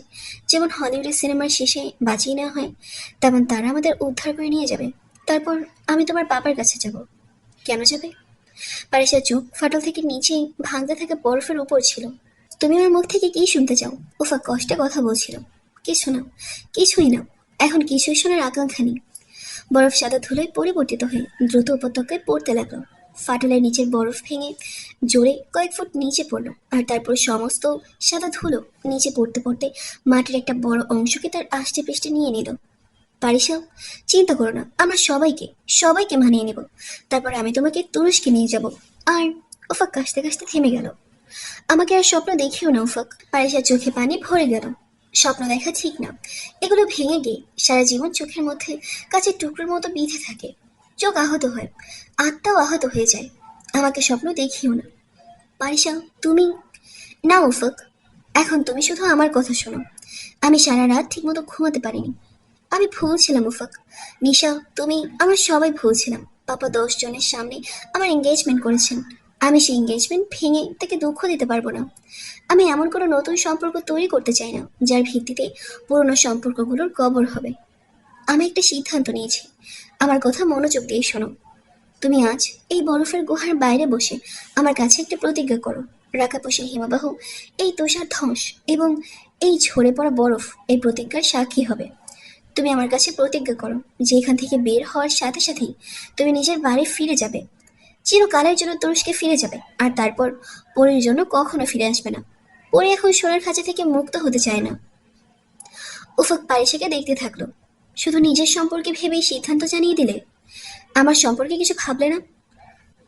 [SPEAKER 1] যেমন হলিউডের সিনেমার শেষে বাঁচিয়ে নেওয়া হয়, তেমন তারা আমাদের উদ্ধার করে নিয়ে যাবে। তারপর আমি তোমার পাপার কাছে যাব। কেন যাবে? পারিসার চোখ ফাটল থেকে নিচে ভাঙতে থাকা বরফের উপর ছিল। তুমি আমার মুখ থেকে কি শুনতে চাও? উফা কষ্টে কথা বলছিল। কিছু না, কিছুই না, এখন কিছুই শোনার আকাঙ্ক্ষা নেই। বরফ সাদা ধুলোয় পরিবর্তিত হয়ে দ্রুত উপত্যকায় পড়তে লাগলো। ফাটলের নিচের বরফ ভেঙে জোরে কয়েক ফুট নিচে পড়লো, আর তারপর সমস্ত সাদা ধুলো নিচে পড়তে পড়তে মাটির একটা বড় অংশকে তার আষ্টে পৃষ্ঠে নিয়ে নিল। পারিসা, চিন্তা করো না, আমরা সবাইকে সবাইকে মানিয়ে নেব। তারপর আমি তোমাকে তুরস্কে নিয়ে যাব। আর উফা কাশতে কাশতে থেমে গেল। আমাকে আর স্বপ্ন দেখিও না উফাক। পারিসার চোখে পানি ভরে গেল। স্বপ্ন দেখা ঠিক না, এগুলো ভেঙে গিয়ে সারা জীবন চোখের মধ্যে কাছের টুকরোর মতো বিঁধে থাকে। চোখ আহত হয়, আত্মাও আহত হয়ে যায়। আমাকে স্বপ্ন দেখিও না পারিসা, তুমি। না উফক, এখন তুমি শুধু আমার কথা শোনো। আমি সারা রাত ঠিকমতো ঘুমাতে পারিনি। আমি ভুল ছিলাম উফক। নিশা, তুমি, আমরা সবাই ভুল ছিলাম। পাপা 10 জনের সামনে আমার এঙ্গেজমেন্ট করেছেন। আমি সেই এঙ্গেজমেন্ট ভেঙে তাকে দুঃখ দিতে পারবো না। আমি এমন কোনো নতুন সম্পর্ক তৈরি করতে চাই না যার ভিত্তিতে পুরনো সম্পর্কগুলোর কবর হবে। আমি একটা সিদ্ধান্ত নিয়েছি। আমার কথা মনোযোগ দিয়ে শোনো। তুমি আজ এই বরফের গুহার বাইরে বসে আমার কাছে একটা প্রতিজ্ঞা করো। রাকাপোষের হিমবাহ, এই তুষার ধ্বংস এবং এই ঝরে পড়া বরফ এই প্রতিজ্ঞার সাক্ষী হবে। তুমি আমার কাছে প্রতিজ্ঞা করো যে এখান থেকে বের হওয়ার সাথে সাথেই তুমি নিজের বাড়ি ফিরে যাবে, চিরকালের জন্য তুরস্কে ফিরে যাবে, আর তারপর পরের জন্য কখনো ফিরে আসবে না। পরে এখন সোনার খাঁচা থেকে মুক্ত হতে চায় না। উফক পারিসাকে দেখতে থাকলো। শুধু নিজের সম্পর্কে ভেবেই সিদ্ধান্ত জানিয়ে দিলে? আমার সম্পর্কে কিছু ভাবলে না?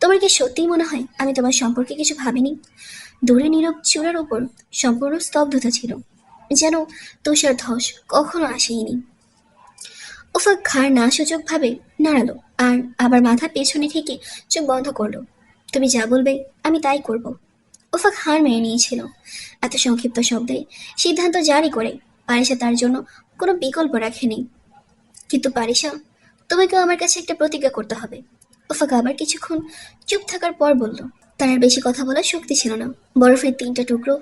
[SPEAKER 1] তোমার কি সত্যিই মনে হয় আমি তোমার সম্পর্কে কিছু ভাবিনি? দূরে নীরব চূড়ার ওপর সম্পূর্ণ স্তব্ধতা ছিল, যেন তুষার ধস কখনো আসেনি। উফাক ঘাড় না সূচকভাবে নাড়ালো আর আবার মাথা পেছনে থেকে চোখ বন্ধ করলো। তুমি যা বলবে আমি তাই করব। উফাক হার মেনে নিয়েছিল। এত সংক্ষিপ্ত শব্দে সিদ্ধান্ত জারি করে পারিসা তার জন্য কোনো বিকল্প রাখেনি। কিন্তু পারিসা, তোমাকেও আমার কাছে একটা প্রতিজ্ঞা করতে হবে। উফাক আবার কিছুক্ষণ চুপ থাকার পর বলল। তার আর বেশি কথা বলার শক্তি ছিল না। বরফের 3টা টুকরো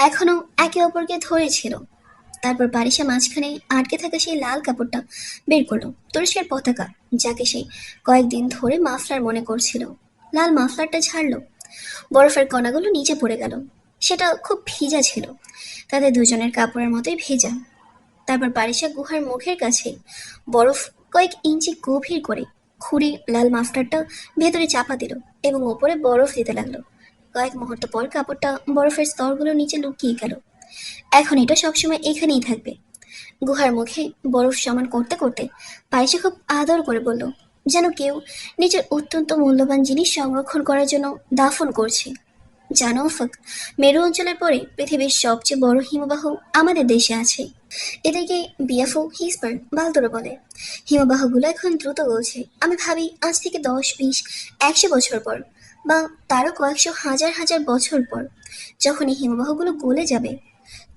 [SPEAKER 1] এখনো একে অপরকে ধরেছিল। তারপর পারিসা মাঝখানে আটকে থাকা সেই লাল কাপড়টা বের করলো, তুরস্কের পতাকা, যাকে সে কয়েকদিন ধরে মাফলার মনে করছিল। লাল মাফলারটা ঝাড়লো, বরফের কণাগুলো নিচে পড়ে গেল। সেটা খুব ভিজা ছিল, তাদের দুজনের কাপড়ের মতোই ভেজা। তারপর পারিসা গুহার মুখের কাছে বরফ কয়েক ইঞ্চি গভীর করে খুঁড়ে লাল মাফলারটা ভেতরে চাপা দিল এবং ওপরে বরফ দিতে লাগলো। কয়েক মুহূর্ত পর কাপড়টা বরফের স্তরগুলো নিচে লুকিয়ে গেল। এখন এটা সবসময় এখানেই থাকবে। গুহার মুখে বরফ সমান করতে করতে পায়েসে খুব আদর করে বলল, যেন কেউ নিজের অত্যন্ত মূল্যবান জিনিস সংরক্ষণ করার জন্য দাফন করছে। জানো উফক, মেরু অঞ্চলের পরে পৃথিবীর সবচেয়ে বড় হিমবাহ আমাদের দেশে আছে। এটাকে বিয়াফো হিসপার বালতোরা বলে। হিমবাহগুলো এখন দ্রুত গলছে। আমি ভাবি আজ থেকে 10, 20, 100 বছর পর, বা তারও কয়েকশো হাজার হাজার বছর পর, যখন এই হিমবাহগুলো গলে যাবে,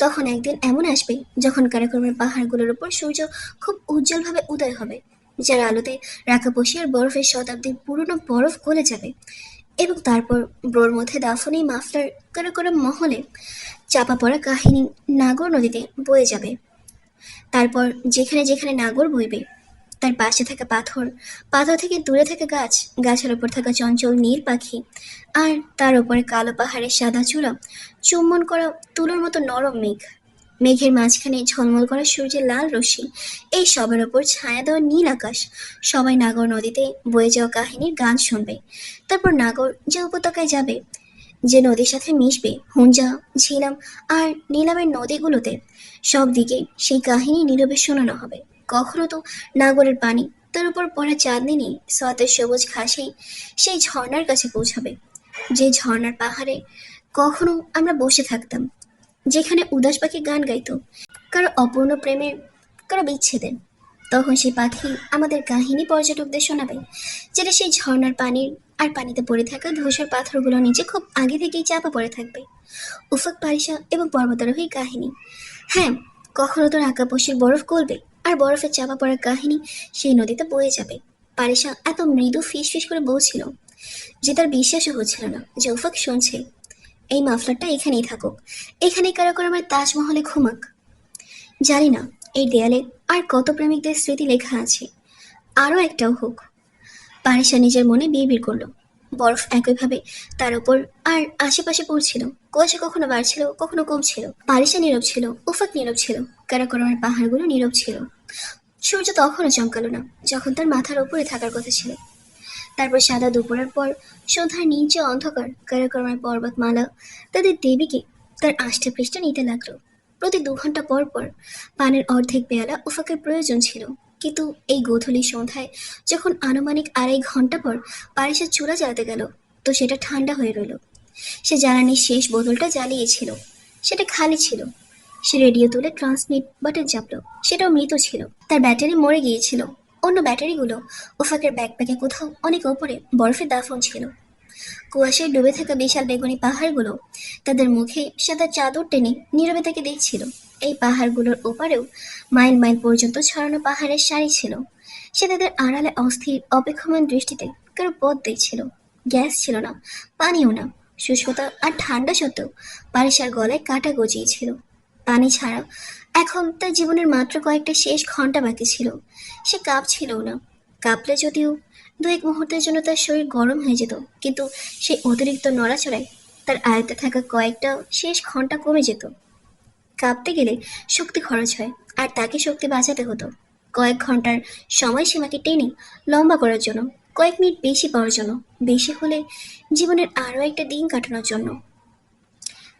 [SPEAKER 1] তখন একদিন এমন আসবে যখন কারাকোরামের পাহাড়গুলোর উপর সূর্য খুব উজ্জ্বলভাবে উদয় হবে, যার আলোতে রাকাপোষি আর বরফের শতাব্দীর পুরনো বরফ গলে যাবে। এবং তারপর ব্রোর মধ্যে দাফনি মাফলার কারাকোরাম মহলে চাপা পড়া কাহিনী নাগর নদীতে বয়ে যাবে। তারপর যেখানে যেখানে নাগর বইবে তার পাশে থাকা পাথর, পাথর থেকে দূরে থাকা গাছ, গাছের ওপর থাকা চঞ্চল নীল পাখি, আর তার ওপরে কালো পাহাড়ের সাদা চূড়া, চুম্বন করা তুলোর মতো নরম মেঘ, মেঘের মাঝখানে ঝলমল করা সূর্যের লাল রশ্মি, এই সবের ওপর ছায়া দেওয়া নীল আকাশ, সবাই নাগর নদীতে বয়ে যাওয়া কাহিনীর গান শুনবে। তারপর নাগর যে উপত্যকায় যাবে, যে নদীর সাথে মিশবে, হুঞ্জা, ঝিলাম আর নীলামের নদীগুলোতে, সব দিকে সেই কাহিনী নীরবে শোনানো হবে। কখনো তো নাগরের পানি তার উপর পড়া চাঁদনি নিয়ে সতেজ সবুজ ঘাসেই সেই ঝর্ণার কাছে পৌঁছাবে, যে ঝর্ণার পাহাড়ে কখনো আমরা বসে থাকতাম, যেখানে উদাস পাখি গান গাইতো, কারো অপূর্ণ প্রেমের, কারো বিচ্ছেদের। তখন সেই পাখি আমাদের কাহিনী পর্যটকদের শোনাবে, যেটা সেই ঝর্ণার পানির আর পানিতে পড়ে থাকা ধূসর পাথরগুলো নিচে খুব আগে থেকেই চাপা পড়ে থাকবে। উফক পারিসা এবং পর্বতারোহীর কাহিনী। হ্যাঁ, কখনো তোর আঁকাপশির বরফ গলবে আর বরফে চাপা পড়ার কাহিনী সেই নদীতে বয়ে যাবে। পারিসা এত মৃদু ফিস ফিস করে বলছিল যে তার বিশ্বাসও হচ্ছিল না যে উফক শুনছে। এই মাফলারটা এখানেই থাকুক, এখানেই কারো করে আমার তাজমহলে ঘুমাক। জানি না এই দেয়ালে আর কত প্রেমিকদের স্মৃতি লেখা আছে। আরও একটাও হোক। পারিসা নিজের মনে বিড়বিড় করলো। বরফ একইভাবে তার উপর আর আশেপাশে পড়ছিল। কুয়াশা কখনো বাড়ছিল, কখনো কমছিল। পারিসা নীরব ছিল, উফাক নীরব ছিল, কারাকোরামের পাহাড়গুলো নীরব ছিল। সূর্য তখনও চমকালো না, যখন তার মাথার উপরে থাকার কথা ছিল। তারপর সাদা দুপুরের পর সন্ধ্যার নিচে অন্ধকার কারাকোরামের পর্বতমালা তাদের দেবীকে তার আষ্টা পৃষ্ঠা নিতে লাগলো। প্রতি 2 ঘন্টা পর পর পানের অর্ধেক পেয়ালা উফাকের প্রয়োজন ছিল। কিন্তু এই গোধূলি সন্ধ্যায় যখন আনুমানিক 2.5 ঘন্টা পর পারিসের চূড়া জ্বালাতে গেল, তো সেটা ঠান্ডা হয়ে রইল। সে জ্বালানির শেষ বোতলটা জ্বালিয়েছিল, সেটা খালি ছিল। সে রেডিও তুলে ট্রান্সমিট বাটন চাপলো। সেটাও মৃত ছিল, তার ব্যাটারি মরে গিয়েছিল। অন্য ব্যাটারিগুলো ওফাকের ব্যাকপ্যাকে কোথাও অনেক ওপরে বরফে দাফন ছিল। কুয়াশায় ডুবে থাকা বিশাল বেগুনি পাহাড়গুলো তাদের মুখে সাদা চাদর টেনে নীরবে তাকে দেখছিল। এই পাহাড়গুলোর ওপারেও মাইল মাইল পর্যন্ত ছড়ানো পাহাড়ের সারি ছিল। সে তাদের আড়ালে অস্থির অপেক্ষমান দৃষ্টিতে কারো পথ দেখছিল। গ্যাস ছিল না, পানিও না। শুষ্কতা আর ঠান্ডা সত্ত্বেও পারিসার গলায় কাটা গজিয়েছিল। পানি ছাড়া এখন তার জীবনের মাত্র কয়েকটা শেষ ঘন্টা বাকি ছিল। সে কাঁপছিলও না। কাঁপলে যদিও দু এক মুহূর্তের জন্য তার শরীর গরম হয়ে যেত, কিন্তু সেই অতিরিক্ত নড়াচড়ায় তার আয়ত্তে থাকা কয়েকটা শেষ ঘন্টা কমে যেত। কাঁপতে গেলে শক্তি খরচ হয়, আর তাকে শক্তি বাঁচাতে হতো কয়েক ঘন্টার সময়সীমাকে টেনে লম্বা করার জন্য, কয়েক মিনিট বেশি পাওয়ার জন্য, বেশি হলে জীবনের আরও একটা দিন কাটানোর জন্য।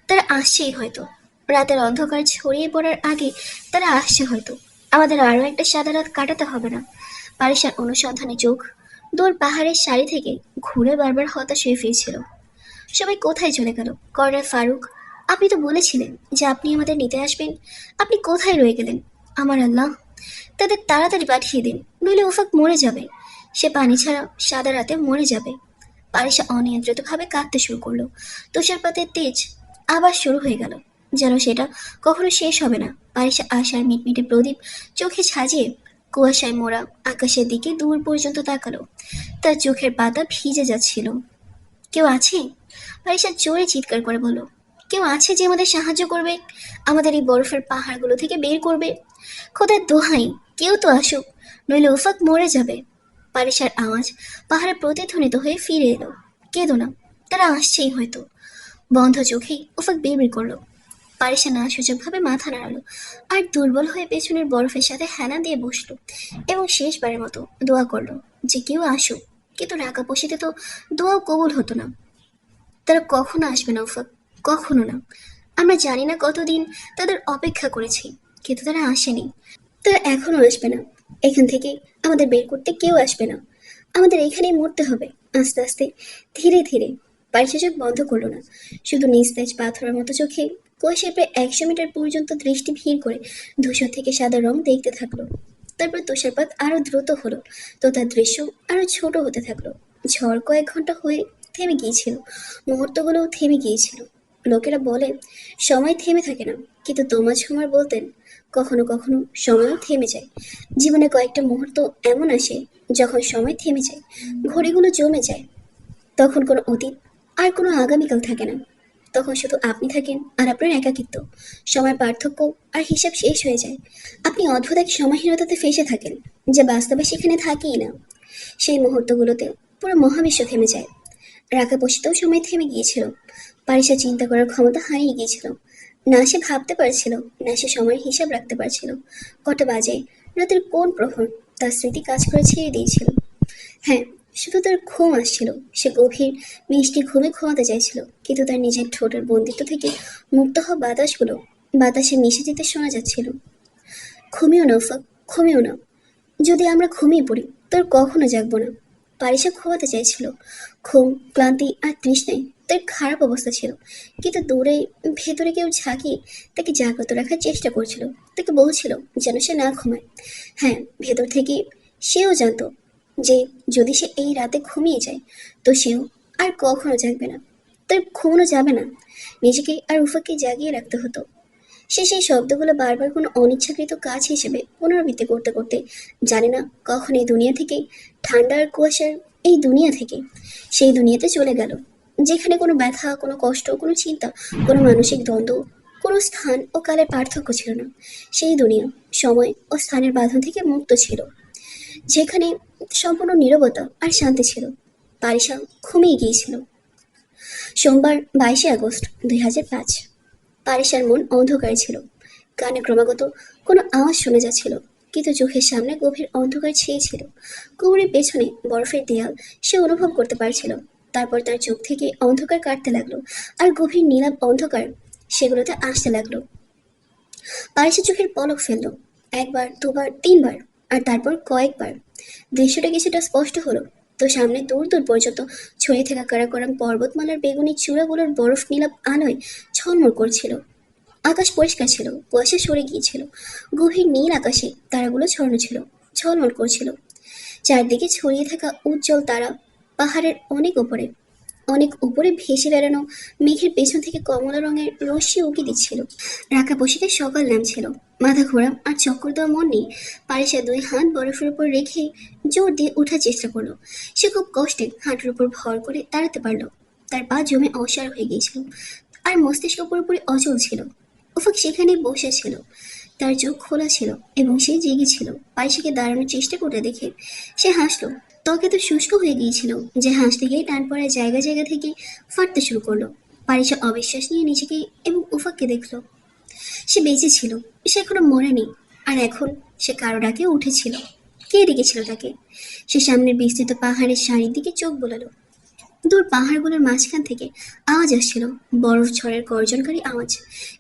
[SPEAKER 1] তারা আসছেই হয়তো, রাতের অন্ধকার ছড়িয়ে পড়ার আগে তারা আসছে হয়তো। আমাদের আরও একটা সাদা রাত কাটাতে হবে না। পারিসার অনুসন্ধানে চোখ দূর পাহাড়ের সারি থেকে ঘুরে বারবার হতাশ হয়ে ফিরছিল। সবাই কোথায় চলে গেল? কর্নেল ফারুক, আপনি তো বলেছিলেন যে আপনি আমাদের নিতে আসবেন। আপনি কোথায় রয়ে গেলেন? আমার আল্লাহ, তাদের তাড়াতাড়ি পাঠিয়ে দিন, নইলে ওফাক মরে যাবে। সে পানি ছাড়া সাদা রাতে মরে যাবে। পারিসা অনিয়ন্ত্রিতভাবে কাঁদতে শুরু করলো। তুষারপাতের তেজ আবার শুরু হয়ে গেল, যেন সেটা কখনো শেষ হবে না। পারিসা আশার মিটমিটে প্রদীপ চোখে সাজিয়ে কুয়াশায় মোড়া আকাশের দিকে দূর পর্যন্ত তাকালো। তার চোখের পাতা ভিজে যাচ্ছিল। কেউ আছে? পারিসা জোরে চিৎকার করে বলল, কেউ আছে যে আমাদের সাহায্য করবে, আমাদের এই বরফের পাহাড়গুলো থেকে বের করবে? খোদার দোহাই, কেউ তো আসুক, নইলে ওফাক মরে যাবে। পারিসার আওয়াজ পাহাড়ে প্রতিধ্বনিত হয়ে ফিরে এলো। কেঁদো না, তারা আসছেই হয়তো। বন্ধ চোখেই ওফাক বিড়বিড় করলো। পারিসা না সূচকভাবে মাথা নাড়ালো আর দুর্বল হয়ে পেছনের বরফের সাথে হেনা দিয়ে বসলো এবং শেষবারের মতো দোয়া করলো যে কেউ আসুক। কিন্তু রাগা পশিতে তো দোয়াও কবুল হতো না। তারা কখনো আসবে না উফাক, কখনো না। আমরা জানি না কতদিন তাদের অপেক্ষা করেছি, কিন্তু তারা আসেনি। তারা এখনো আসবে না। এখান থেকে আমাদের বের করতে কেউ আসবে না। আমাদের এখানেই মরতে হবে, আস্তে আস্তে, ধীরে ধীরে। পারিসা চোখ বন্ধ করলো না, শুধু নিস্তেজ পাথরের মতো চোখে কুয়াশায় প্রায় 100 মিটার পর্যন্ত দৃষ্টি ভিড় করে ধূসর থেকে সাদা রং দেখতে থাকলো। তারপর তুষারপাত আরো দ্রুত হলো, তো তার দৃশ্য আরো ছোট হতে থাকলো। ঝড় কয়েক ঘন্টা হয়ে থেমে গিয়েছিল, মুহূর্তগুলোও থেমে গিয়েছিল। লোকেরা বলে সময় থেমে থাকে না, কিন্তু তোমাজ হুমার বলতেন কখনো কখনো সময়ও থেমে যায়। জীবনে কয়েকটা মুহূর্ত এমন আসে যখন সময় থেমে যায়, ঘড়িগুলো জমে যায়। তখন কোনো অতীত আর কোনো আগামীকাল থাকে না। তখন শুধু আপনি থাকেন আর আপনার একাকিত্ব। সময় পার্থক্য আর হিসাব শেষ হয়ে যায়। আপনি অদ্ভুত এক সময়হীনতাতে ফেসে থাকেন, যে বাস্তবে সেখানে থাকেই না। সেই মুহূর্তগুলোতে পুরো মহাবিশ্ব থেমে যায়। রাখা বসিতেও সময় থেমে গিয়েছিল। পারিসা চিন্তা করার ক্ষমতা হারিয়ে গিয়েছিল। না সে ভাবতে পারছিল, না সে সময়ের হিসাব রাখতে পারছিল। কটা বাজে, রাতের কোন প্রহর, তার স্মৃতি কাজ করে ছেড়ে দিয়েছিল। হ্যাঁ, শুধু তার ঘুম আসছিল। সে গভীর মিষ্টি ঘুমে ঘুমাতে চাইছিল, কিন্তু তার নিজের ঠোঁটের বন্দিত্ব থেকে মুক্ত হওয়া বাতাসগুলো বাতাসে মিশে যেতে শোনা যাচ্ছিল। ঘুমিও না উফাক, ঘুমিও না। যদি আমরা ঘুমিয়ে পড়ি তোর কখনো জাগবো না। পারিসা ঘুমাতে চাইছিল। ঘুম, ক্লান্তি আর তৃষ্ণায় তার খারাপ অবস্থা ছিল, কিন্তু দূরে ভেতরে কেউ ঝাঁকিয়ে তাকে জাগ্রত রাখার চেষ্টা করছিল। তাকে বলছিল যেন সে না ঘুমায়। হ্যাঁ, ভেতর থেকে সেও জানতো যে যদি সে এই রাতে ঘুমিয়ে যায় তো সেও আর কখনো জাগবে না, তার ঘুমানো যাবে না। নিজেকে আর উফাকে জাগিয়ে রাখতে হতো। সে সেই শব্দগুলো বারবার কোনো অনিচ্ছাকৃত কাজ হিসেবে পুনরাবৃত্তি করতে করতে জানে না কখন এই দুনিয়া থেকে, ঠান্ডা আর কুয়াশার এই দুনিয়া থেকে সেই দুনিয়াতে চলে গেল, যেখানে কোনো ব্যথা, কোনো কষ্ট, কোনো চিন্তা, কোনো মানসিক দ্বন্দ্ব, কোনো স্থান ও কালের পার্থক্য ছিল না। সেই দুনিয়া সময় ও স্থানের বাঁধন থেকে মুক্ত ছিল, যেখানে সম্পূর্ণ নীরবতা আর শান্তি ছিল। পারিসা ঘুমিয়ে গিয়েছিল। সোমবার 22শে আগস্ট 2005। পারিসার মন অন্ধকার ছিল। কানে ক্রমাগত কোনো আওয়াজ শোনা যাচ্ছিল, কিন্তু চোখের সামনে গভীর অন্ধকার ছেয়েছিল। কোমরের পেছনে বরফের দেয়াল সে অনুভব করতে পারছিল। তারপর তার চোখ থেকে অন্ধকার কাটতে লাগলো, আর গভীর নীলাভ অন্ধকার সেগুলোতে আসতে লাগলো। পারিসা চোখের পলক ফেললো, একবার, দুবার, তিনবার, আর তারপর কয়েকবার। দৃশ্যটা কিছুটা স্পষ্ট হলো। তো সামনে দূর দূর পর্যন্ত ছড়িয়ে থাকা কারাকোরাম পর্বতমালার বেগুনি চূড়াগুলোর বরফ নীলাভ আলোয় ঝলমল করছিল। আকাশ পরিষ্কার ছিল, কুয়াশা সরে গিয়েছিল। গভীর নীল আকাশে তারাগুলো ছড়ানো ছিল, ঝলমল করছিল। চারদিকে ছড়িয়ে থাকা উজ্জ্বল তারা পাহাড়ের অনেক উপরে ভেসে বেড়ানো মেঘের পেছন থেকে কমলা রঙের রশ্মি উঁকি দিচ্ছিল। রাকা বসিতে সকাল নামছিল। মাথা ঘোরা আর চক্কর দেওয়া মন নিয়ে পারিসা দুই হাত বরফের উপর রেখে জোর দিয়ে ওঠার চেষ্টা করলো। সে খুব কষ্টে হাঁটুর উপর ভর করে দাঁড়াতে পারলো। তার পা জমে অসাড় হয়ে গিয়েছিল আর মস্তিষ্ক পুরোপুরি অচল ছিল। উফাক সেখানে বসে ছিল, তার চোখ খোলা ছিল এবং সে জেগেছিল। পারিসাকে দাঁড়ানোর চেষ্টা করতে দেখে সে হাসলো। ত্বক এত শুষ্ক হয়ে গিয়েছিল যে হাসতে গিয়ে টান পড়ার জায়গা জায়গা থেকে ফাটতে শুরু করলো। পারিসা অবিশ্বাস নিয়ে নিজেকে এবং উফাককে দেখলো। সে বেঁচে ছিল, সে এখনো মরেনি। আর এখন সে কারো ডাকে উঠেছিল। কে ডেকেছিল তাকে? সে সামনের বিস্তৃত পাহাড়ের সারির দিকে চোখ বোলালো। দূর পাহাড়গুলোর মাঝখান থেকে আওয়াজ আসছিল, বরফ ঝড়ের গর্জনকারী আওয়াজ।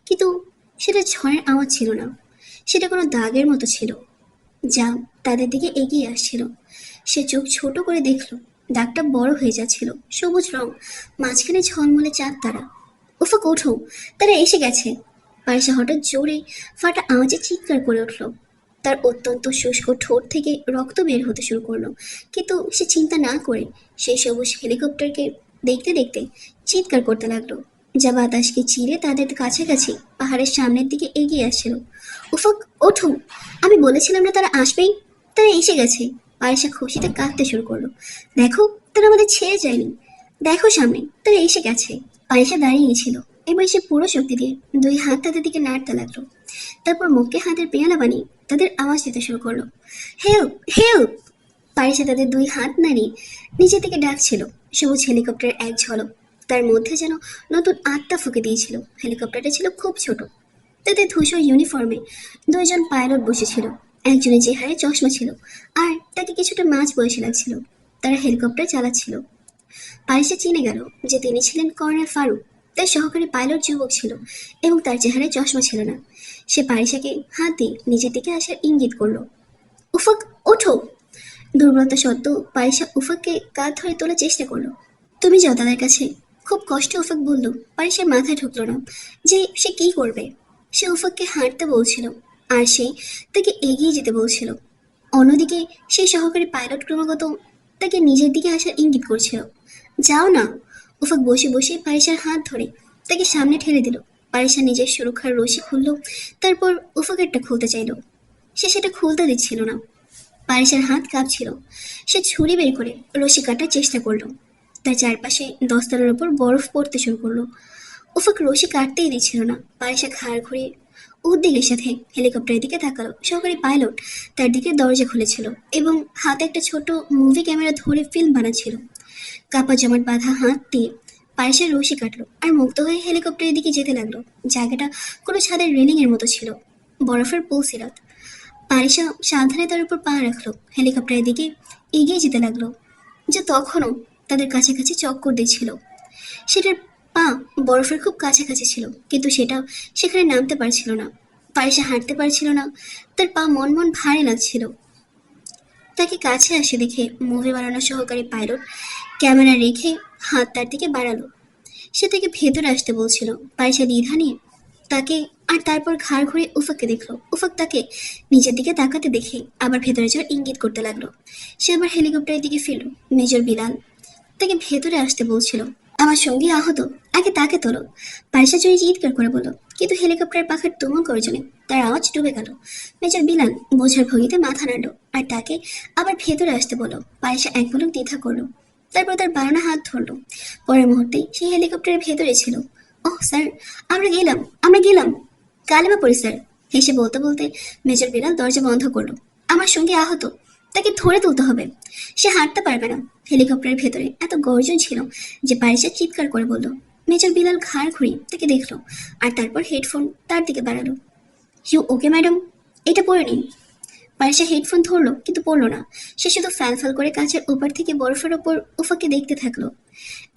[SPEAKER 1] কিন্তু সেটা ঝড়ের আওয়াজ ছিল না, সেটা কোনো দাগের মতো ছিল যা তাদের দিকে এগিয়ে আসছিল। সে চোখ ছোট করে দেখলো, দাগটা বড় হয়ে যাচ্ছিল, সবুজ রং, মাঝখানে ঝলমলে চাঁদ তারা। উফাক, ওঠো, তারা এসে গেছে। পারিসা হঠাৎ জোরে ফাটা আওয়াজে চিৎকার করে উঠল। তার অত্যন্ত শুষ্ক ঠোঁট থেকে রক্ত বের হতে শুরু করলো। কিন্তু সে চিন্তা না করে সেই সবুজ হেলিকপ্টারকে দেখতে দেখতে চিৎকার করতে লাগলো, যা বাতাসকে চিরে তাদের কাছাকাছি পাহাড়ের সামনের দিকে এগিয়ে আসছিল। উফাক, ওঠো, আমি বলেছিলাম না তারা আসবেই, তারা এসে গেছে। পারিসা খুশিতে কাঁদতে শুরু করলো। দেখো, তারা আমাদের ছেড়ে যায়নি, দেখো সামনে, তারা এসে গেছে। পারিসা দাঁড়িয়েছিল। এবার সে পুরো শক্তি দিয়ে দুই হাত তাদের দিকে নাড়তে লাগলো। তারপর মুখে হাতের পেয়ালা বানিয়ে তাদের আওয়াজ দিতে শুরু করলো, হেল্প, হেল্প। পারিসা তাদের দুই হাত নাড়িয়ে নিচে থেকে ডাকছিল। সবুজ হেলিকপ্টারের এক ঝলক তার মধ্যে যেন নতুন আত্মা ফুঁকে দিয়েছিল। হেলিকপ্টারটা ছিল খুব ছোট। তাদের ধূসর ইউনিফর্মে দুইজন পাইলট বসেছিল। একজনের চেহারায় চশমা ছিল আর তাকে কিছুটা মাঝ বয়সী লাগছিল। তারা হেলিকপ্টার চালাচ্ছিল। পারিসা চিনে গেল যে তিনি ছিলেন কর্নেল ফারুক। তার সহকারী পাইলট যুবক ছিল এবং তার চেহারায় চশমা ছিল না। সে পারিসাকে হাত দিয়ে নিজের দিকে আসার ইঙ্গিত করলো। উফাক, ওঠো। দুর্বলতা সত্ত্বেও পারিসা উফাককে কাঁধ ধরে তোলার চেষ্টা করলো। তুমি যাও তাদের কাছে। খুব কষ্টে উফাক বলল। পারিসার মাথায় ঢুকলো না যে সে কি করবে। সে উফাককে হাঁটতে বলছিল আর সে তাকে এগিয়ে যেতে বলছিল। অন্যদিকে সেই সহকারী পাইলট ক্রমাগত তাকে নিজের দিকে আসার ইঙ্গিত করছিল। যাও না। উফাক বসে বসে পারিসার হাত ধরে তাকে সামনে ঠেলে দিল। পারিসা নিজের সুরক্ষার রশি খুলল, তারপর উফাকেরটা খুলতে চাইল। সে সেটা খুলতে দিচ্ছিল না। পারিসার হাত কাঁপছিল। সে ছুরি বের করে রশি কাটার চেষ্টা করলো। তার চারপাশে দস্তানার উপর বরফ পড়তে শুরু করলো। উফাক রশি কাটতেই দিচ্ছিল না। পারিসা ঘাড় ঘুরিয়ে উদ্বেগের সাথে হেলিকপ্টারের দিকে তাকালো। সহকারী পাইলট তার দিকে দরজা খুলেছিল এবং হাতে একটা ছোট মুভি ক্যামেরা ধরে ফিল্ম বানাচ্ছিল। কাপা জমাট বাঁধা হাত দিয়ে পারিসা রশি কাটলো আর মুক্ত হয়ে হেলিকপ্টারের দিকে যেতে লাগলো। জায়গাটা কোনো ছাদের রেলিং এর মতো ছিল, বরফের পুলসিরাত। পারিসা সাবধানে তার উপর পা রাখলো, হেলিকপ্টারের দিকে এগিয়ে যেতে লাগলো, যা তখনও তাদের কাছাকাছি চক্কর দিচ্ছিল। সেটার পা বরফের খুব কাছাকাছি ছিল, কিন্তু সেটা সেখানে নামতে পারছিল না। পারিসা হাঁটতে পারছিল না, তার পা মন মন ভারী লাগছিল। তাকে কাছে আসে দেখে মুভি বানানোর সহকারী পাইলট ক্যামেরা রেখে হাত তার দিকে বাড়ালো। সে তাকে ভেতরে আসতে বলছিল। পারিসা দ্বিধা নিয়ে তাকে আর তারপর ঘাড় ঘুরে উফাককে দেখলো। উফাক তাকে নিজের দিকে তাকাতে দেখে আবার ভেতরে যাওয়ার ইঙ্গিত করতে লাগলো। সে আবার হেলিকপ্টারের দিকে ফিরল। মেজর বিলাল তাকে ভেতরে আসতে বলছিল। আমার সঙ্গী আহত, আগে তাকে তোলো। পারিসা জোরে চিৎকার করে বলল, কিন্তু হেলিকপ্টারের পাখার তুমুল গর্জনে তার আওয়াজ ডুবে গেল। মেজর বিলাল বোঝার ভঙ্গিতে মাথা নাড়ল আর তাকে আবার ভেতরে আসতে বলল। পারিসা এক পলক দ্বিধা করলো, তারপর তার বাড়ানো হাত ধরলো। পরের মুহূর্তেই সেই হেলিকপ্টারের ভেতরে ছিল। ওহ স্যার, আমরা গেলাম কালেমা পড়ি স্যার। হেসে বলতে বলতে মেজর বিলাল দরজা বন্ধ করলো। আমার সঙ্গে আহত, তাকে ধরে তুলতে হবে, সে হাঁটতে পারবে না। হেলিকপ্টারের ভেতরে এত গর্জন ছিল যে পারিসা চিৎকার করে বলল। মেজর বিলাল ঘাড় ঘুরিয়ে তাকে দেখলো আর তারপর হেডফোন তার দিকে বাড়ালো। ইউ ওকে ম্যাডাম, এটা পরে নিন। পারিসা হেডফোন ধরলো কিন্তু পড়লো না। সে শুধু ফ্যাল করে কাছের ওপার থেকে বরফের ওপর উফাকে দেখতে থাকলো,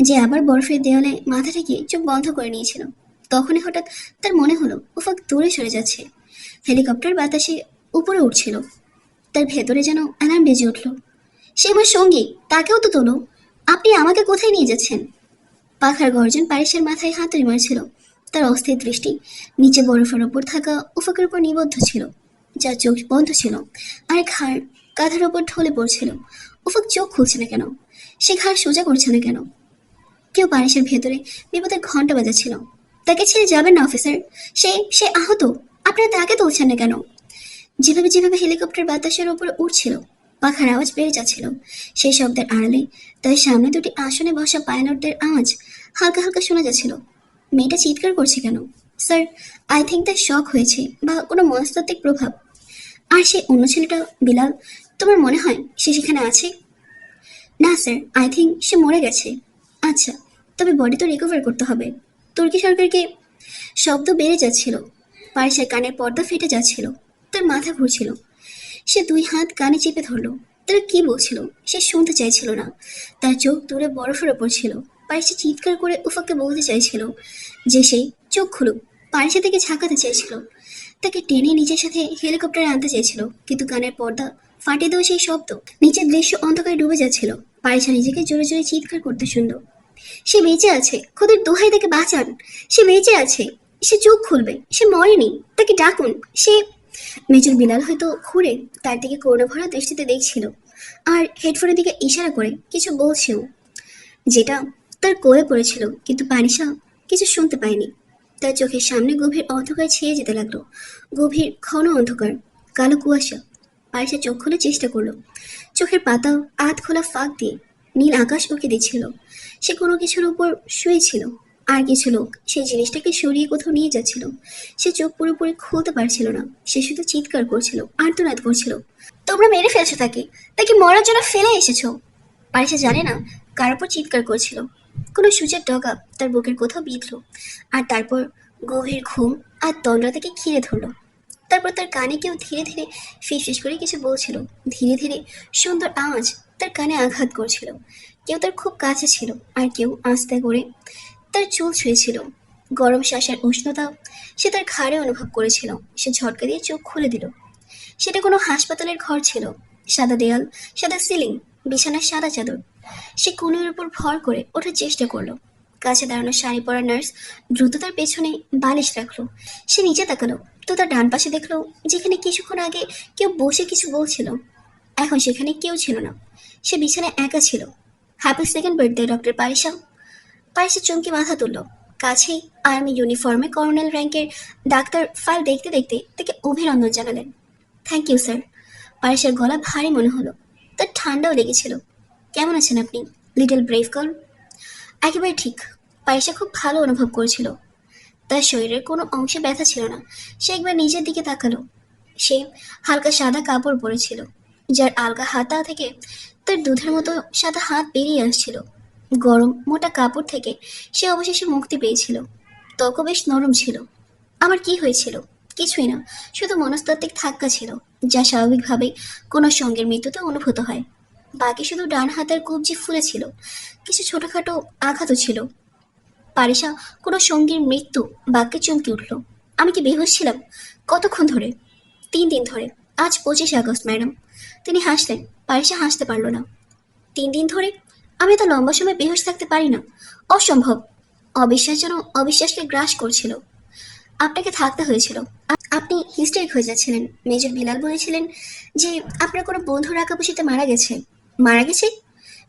[SPEAKER 1] যে আবার বরফের দেওয়ালে মাথা ঠেকিয়ে চোখ বন্ধ করে নিয়েছিল। তখনই হঠাৎ তার মনে হলো উফাক দূরে সরে যাচ্ছে। হেলিকপ্টার বাতাসে উপরে উঠছিল। তার ভেতরে যেন অ্যালার্ম বেজে উঠল। সে আমার সঙ্গী, তাকেও তো তোলো। আপনি আমাকে কোথায় নিয়ে যাচ্ছেন? পাখার গর্জন পারিসের মাথায় হাতুড়ি মারছিল। তার অস্থির দৃষ্টি নিচে বরফের ওপর থাকা উফাকের উপর নিবদ্ধ ছিল, যার চোখ বন্ধ ছিল আর ঘাড় কাঁধার ওপর ঢলে পড়ছিল। উফাক চোখ খুলছে না কেন? সে ঘাড় সোজা করছে না কেন? কেউ বারিশের ভেতরে বিপদের ঘন্টা বাজাচ্ছিল। তাকে ছেড়ে যাবেন না অফিসার, সে সে আহত, আপনারা তাকে তুলছেন না কেন? যেভাবে যেভাবে হেলিকপ্টার বাতাসের ওপরে উঠছিল, পাখার আওয়াজ বেড়ে যাচ্ছিল, সেই শব্দের আড়ালে তার সামনে দুটি আসনে বসা পাইলটদের আওয়াজ হালকা হালকা শোনা যাচ্ছিল। মেয়েটা চিৎকার করছে কেন? স্যার, আই থিঙ্ক তার শক হয়েছে বা কোনো মনস্তাত্ত্বিক প্রভাব। আর সে অন্য ছেলেটা বিলাল, তোমার মনে হয় সে সেখানে আছে? না স্যার, আই থিঙ্ক সে মরে গেছে। আচ্ছা, তবে বডি তো রিকভার করতে হবে। তুর্কি সরকারকে। শব্দ বেড়ে যাচ্ছিল, পারিসের কানের পর্দা ফেটে যাচ্ছিল, তার মাথা ঘুরছিল। সে দুই হাত কানে চেপে ধরল। তারা কি বলছিল সে শুনতে চাইছিল না। তার চোখ দূরে বরফের ওপর ছিল। পারিসে চিৎকার করে উফাকে বলতে চাইছিল যে সে চোখ খুলুক, পারিসে থেকে ঝাঁকাতে চাইছিল, তাকে টেনে নিজের সাথে হেলিকপ্টারে আনতে চাইছিল, কিন্তু কানের পর্দা ফাটিয়ে দেওয়া সেই শব্দ, নিচের দৃশ্য অন্ধকারে ডুবে যাচ্ছিল। পারিসা নিজেকে জোরে জোরে চিৎকার করতে শুনল, সে বেঁচে আছে, খোদার দোহাই তাকে বাঁচান, সে বেঁচে আছে, সে চোখ খুলবে, সে মরেনি, তাকে ডাকুন, সে। মেজর বিলাল হয়তো ঘুরে তার দিকে করুণা ভরা দৃষ্টিতে দেখছিল আর হেডফোনের দিকে ইশারা করে কিছু বলছেও, যেটা তার কোলে পড়েছিল, কিন্তু পারিসা কিছু শুনতে পায়নি। তার চোখের সামনে গভীর অন্ধকার ছেয়ে যেতে লাগলো, গভীর ঘন অন্ধকার, কালো কুয়াশা। পারিসা চোখ খোলার চেষ্টা করলো। চোখের পাতা আধ খোলা ফাঁক দিয়ে নীল আকাশ উঁকে দিচ্ছিল। সে কোনো কিছুর উপর শুয়েছিল, আর কিছু লোক সেই জিনিসটাকে সরিয়ে কোথাও নিয়ে যাচ্ছিল। সে চোখ পুরোপুরি খুলতে পারছিল না। সে শুধু চিৎকার করছিল, আর্তনাদ করছিল, তোমরা মেরে ফেলছো তাকে, তাকে মরার জন্য ফেলে এসেছো। পারিসা জানে না কার উপর চিৎকার করছিল। কোনো সূচের ডগা তার বুকের কোথাও বিঁধল, আর তারপর গভীর ঘুম আর তন্দ্রা তাকে ঘিরে ধরলো। তারপর তার কানে কেউ ধীরে ধীরে ফিসফিস করে কিছু বলছিল। ধীরে ধীরে সুন্দর আওয়াজ তার কানে আঘাত করছিল। কেউ তার খুব কাছে ছিল, আর কেউ আস্তে করে তার চুল ছুঁয়েছিল। গরম শ্বাসের উষ্ণতা সে তার ঘাড়ে অনুভব করেছিল। সে ঝটকা দিয়ে চোখ খুলে দিল। সেটা কোনো হাসপাতালের ঘর ছিল। সাদা দেয়াল, সাদা সিলিং, বিছানার সাদা চাদর। সে কোণের উপর ভর করে ওঠার চেষ্টা করলো। কাছে দাঁড়ানো শাড়ি পরা নার্স দ্রুত তার পেছনে বালিশ রাখলো। সে নিচে তাকালো, তো তার ডান পাশে দেখলো যেখানে কিছুক্ষণ আগে কেউ বসে কিছু বলছিল, এখন সেখানে কেউ ছিল না। সে বিছানায় একা ছিল। Happy second birthday doctor পারিসা। পারিসা চমকে মাথা তুলল। কাছেই আর্মি ইউনিফর্মে কর্নেল র্যাঙ্কের ডাক্তার ফাইল দেখতে দেখতে তাকে অভিনন্দন জানালেন। Thank you sir. পারিসার গলা ভারী মনে হলো, তার ঠান্ডাও লেগেছিল। কেমন আছেন আপনি, লিটল ব্রেভ গার্ল? একেবারে ঠিক। পারিসা খুব ভালো অনুভব করেছিল। তার শরীরের কোনো অংশে ব্যথা ছিল না। সে একবার নিজের দিকে তাকালো। সে হালকা সাদা কাপড় পরেছিল, যার আলগা হাতা থেকে তার দুধের মতো সাদা হাত বেরিয়ে আসছিল। গরম মোটা কাপড় থেকে সে অবশেষে মুক্তি পেয়েছিল। ত্বকও বেশ নরম ছিল। আমার কি হয়েছিল? কিছুই না, শুধু মনস্তাত্ত্বিক ধাক্কা ছিল, যা স্বাভাবিকভাবেই কোনো সঙ্গের মৃত্যুতে অনুভূত হয়। বাকি শুধু ডান হাতের কবজি ফুলেছিল, কিছু ছোটখাটো আঘাতও ছিল। পারিসা কোনো সঙ্গীর মৃত্যু বাক্যে চমকে উঠল। আমি কি বেহুশ ছিলাম? কতক্ষণ ধরে? 3 দিন ধরে। আজ 25 আগস্ট ম্যাডাম। তিনি হাসলেন। পারিসা হাসতে পারল না। 3 দিন ধরে? আমি তো লম্বা সময় বেহুশ থাকতে পারি না। অসম্ভব। অবিশ্বাস যেন অবিশ্বাসকে গ্রাস করছিল। আপনাকে থাকতে হয়েছিল। আপনি হিস্টেরিক হয়ে যাচ্ছিলেন। মেজর বিলাল বলেছিলেন যে আপনার কোনো বন্ধু রাকাবুশিতে মারা গেছে। মারা গেছে?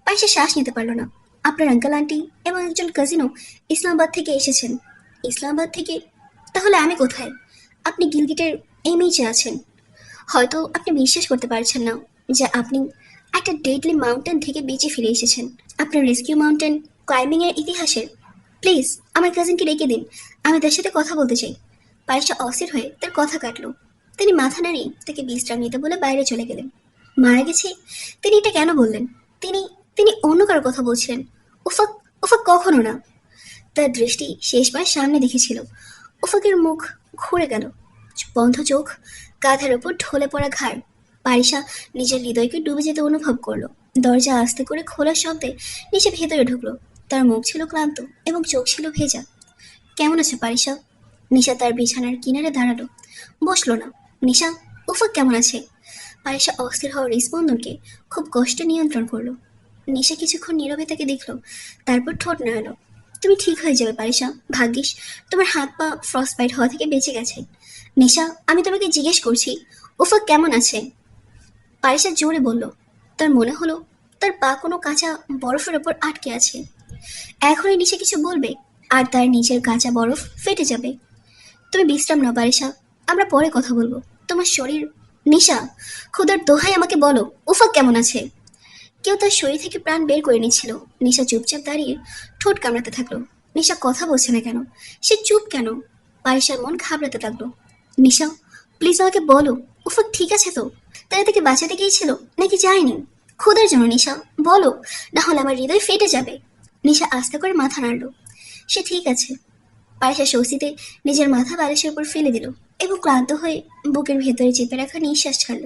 [SPEAKER 1] পারিসা শ্বাস নিতে পারল না। আপনার আঙ্কেল আন্টি এবং একজন কাজিনও ইসলামাবাদ থেকে এসেছেন। ইসলামাবাদ থেকে? তাহলে আমি কোথায়? আপনি গিলগিটের এমএইচে আছেন। হয়তো আপনি বিশ্বাস করতে পারছেন না যে আপনি একটা ডেডলি মাউন্টেন থেকে বেঁচে ফিরে এসেছেন। আপনার রেস্কিউ মাউন্টেন ক্লাইম্বিংয়ের ইতিহাসের। প্লিজ আমার কাজিনকে ডেকে দিন, আমি তার সাথে কথা বলতে চাই। পারিসা অস্থির হয়ে তার কথা কাটলো। তিনি মাথা নাড়িয়ে তাকে বিশ্রাম নিতে বলে বাইরে চলে গেলেন। মারা গেছে? তিনি এটা কেন বললেন? তিনি তিনি অন্য কারোর কথা বলছিলেন। উফাক, উফাক কখনো না। তার দৃষ্টি শেষবার সামনে দেখেছিল। উফাকের মুখ ঘুরে গেল, বন্ধ চোখ, কাঁধের ওপর ঢলে পড়া ঘাড়। পারিসা নিজের হৃদয়কে ডুবে যেতে অনুভব করলো। দরজা আস্তে করে খোলার শব্দে নিচে ভেতরে ঢুকলো। তার মুখ ছিল ক্লান্ত এবং চোখ ছিল ভেজা। কেমন আছে পারিসা? নিশা তার বিছানার কিনারে দাঁড়ালো, বসলো না। নিশা, উফাক কেমন আছে? পারিসা অস্থির হওয়ার স্পন্দনকে খুব কষ্টে নিয়ন্ত্রণ করলো। নিশা কিছুক্ষণ নীরবে তাকে দেখলো, তারপর ঠোঁট নাড়ালো। তুমি ঠিক হয়ে যাবে পারিসা, ভাগ্যিস তোমার হাত পা ফ্রস্ট বাইট হওয়া থেকে বেঁচে গেছে। নিশা, আমি তোমাকে জিজ্ঞেস করছি উফা কেমন আছে? পারিসা জোরে বলল। তার মনে হলো তার পা কোনো কাঁচা বরফের ওপর আটকে আছে। এখনই নিশা কিছু বলবে আর তার নিচের কাঁচা বরফ ফেটে যাবে। তুমি বিশ্রাম নাও পারিসা, আমরা পরে কথা বলবো। তোমার শরীর। নিশা, খুদার দোহাই আমাকে বলো উফা কেমন আছে? কেউ তার শরীর থেকে প্রাণ বের করে নিচ্ছিল। নিশা চুপচাপ দাঁড়িয়ে ঠোঁট কামড়াতে থাকলো। নিশা কথা বলছে না কেন? সে চুপ কেন? পারিসার মন ঘাবড়াতে লাগলো। নিশা, প্লিজ আমাকে বলো উফা ঠিক আছে তো? তারা তাকে বাঁচাতে গিয়েছিল নাকি যায়নি? খোদার জন্য নিশা বলো, না হলে আমার হৃদয় ফেটে যাবে। নিশা আস্তে করে মাথা নাড়ল। সে ঠিক আছে। পারিসা স্বস্তিতে নিজের মাথা বালিশের উপর ফেলে দিল এবং ক্লান্ত হয়ে বুকের ভেতরে চেপে রাখা নিঃশ্বাস ছাড়ল।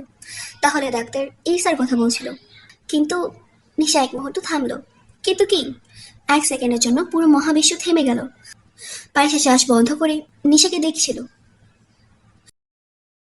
[SPEAKER 1] তাহলে ডাক্তার এইসার কথা বলছিল। কিন্তু নিশা এক মুহূর্ত থামলো। কিন্তু কি? 1 সেকেন্ডের জন্য পুরো মহাবিশ্ব থেমে গেল। পারিসা শ্বাস বন্ধ করে নিশাকে দেখছিল।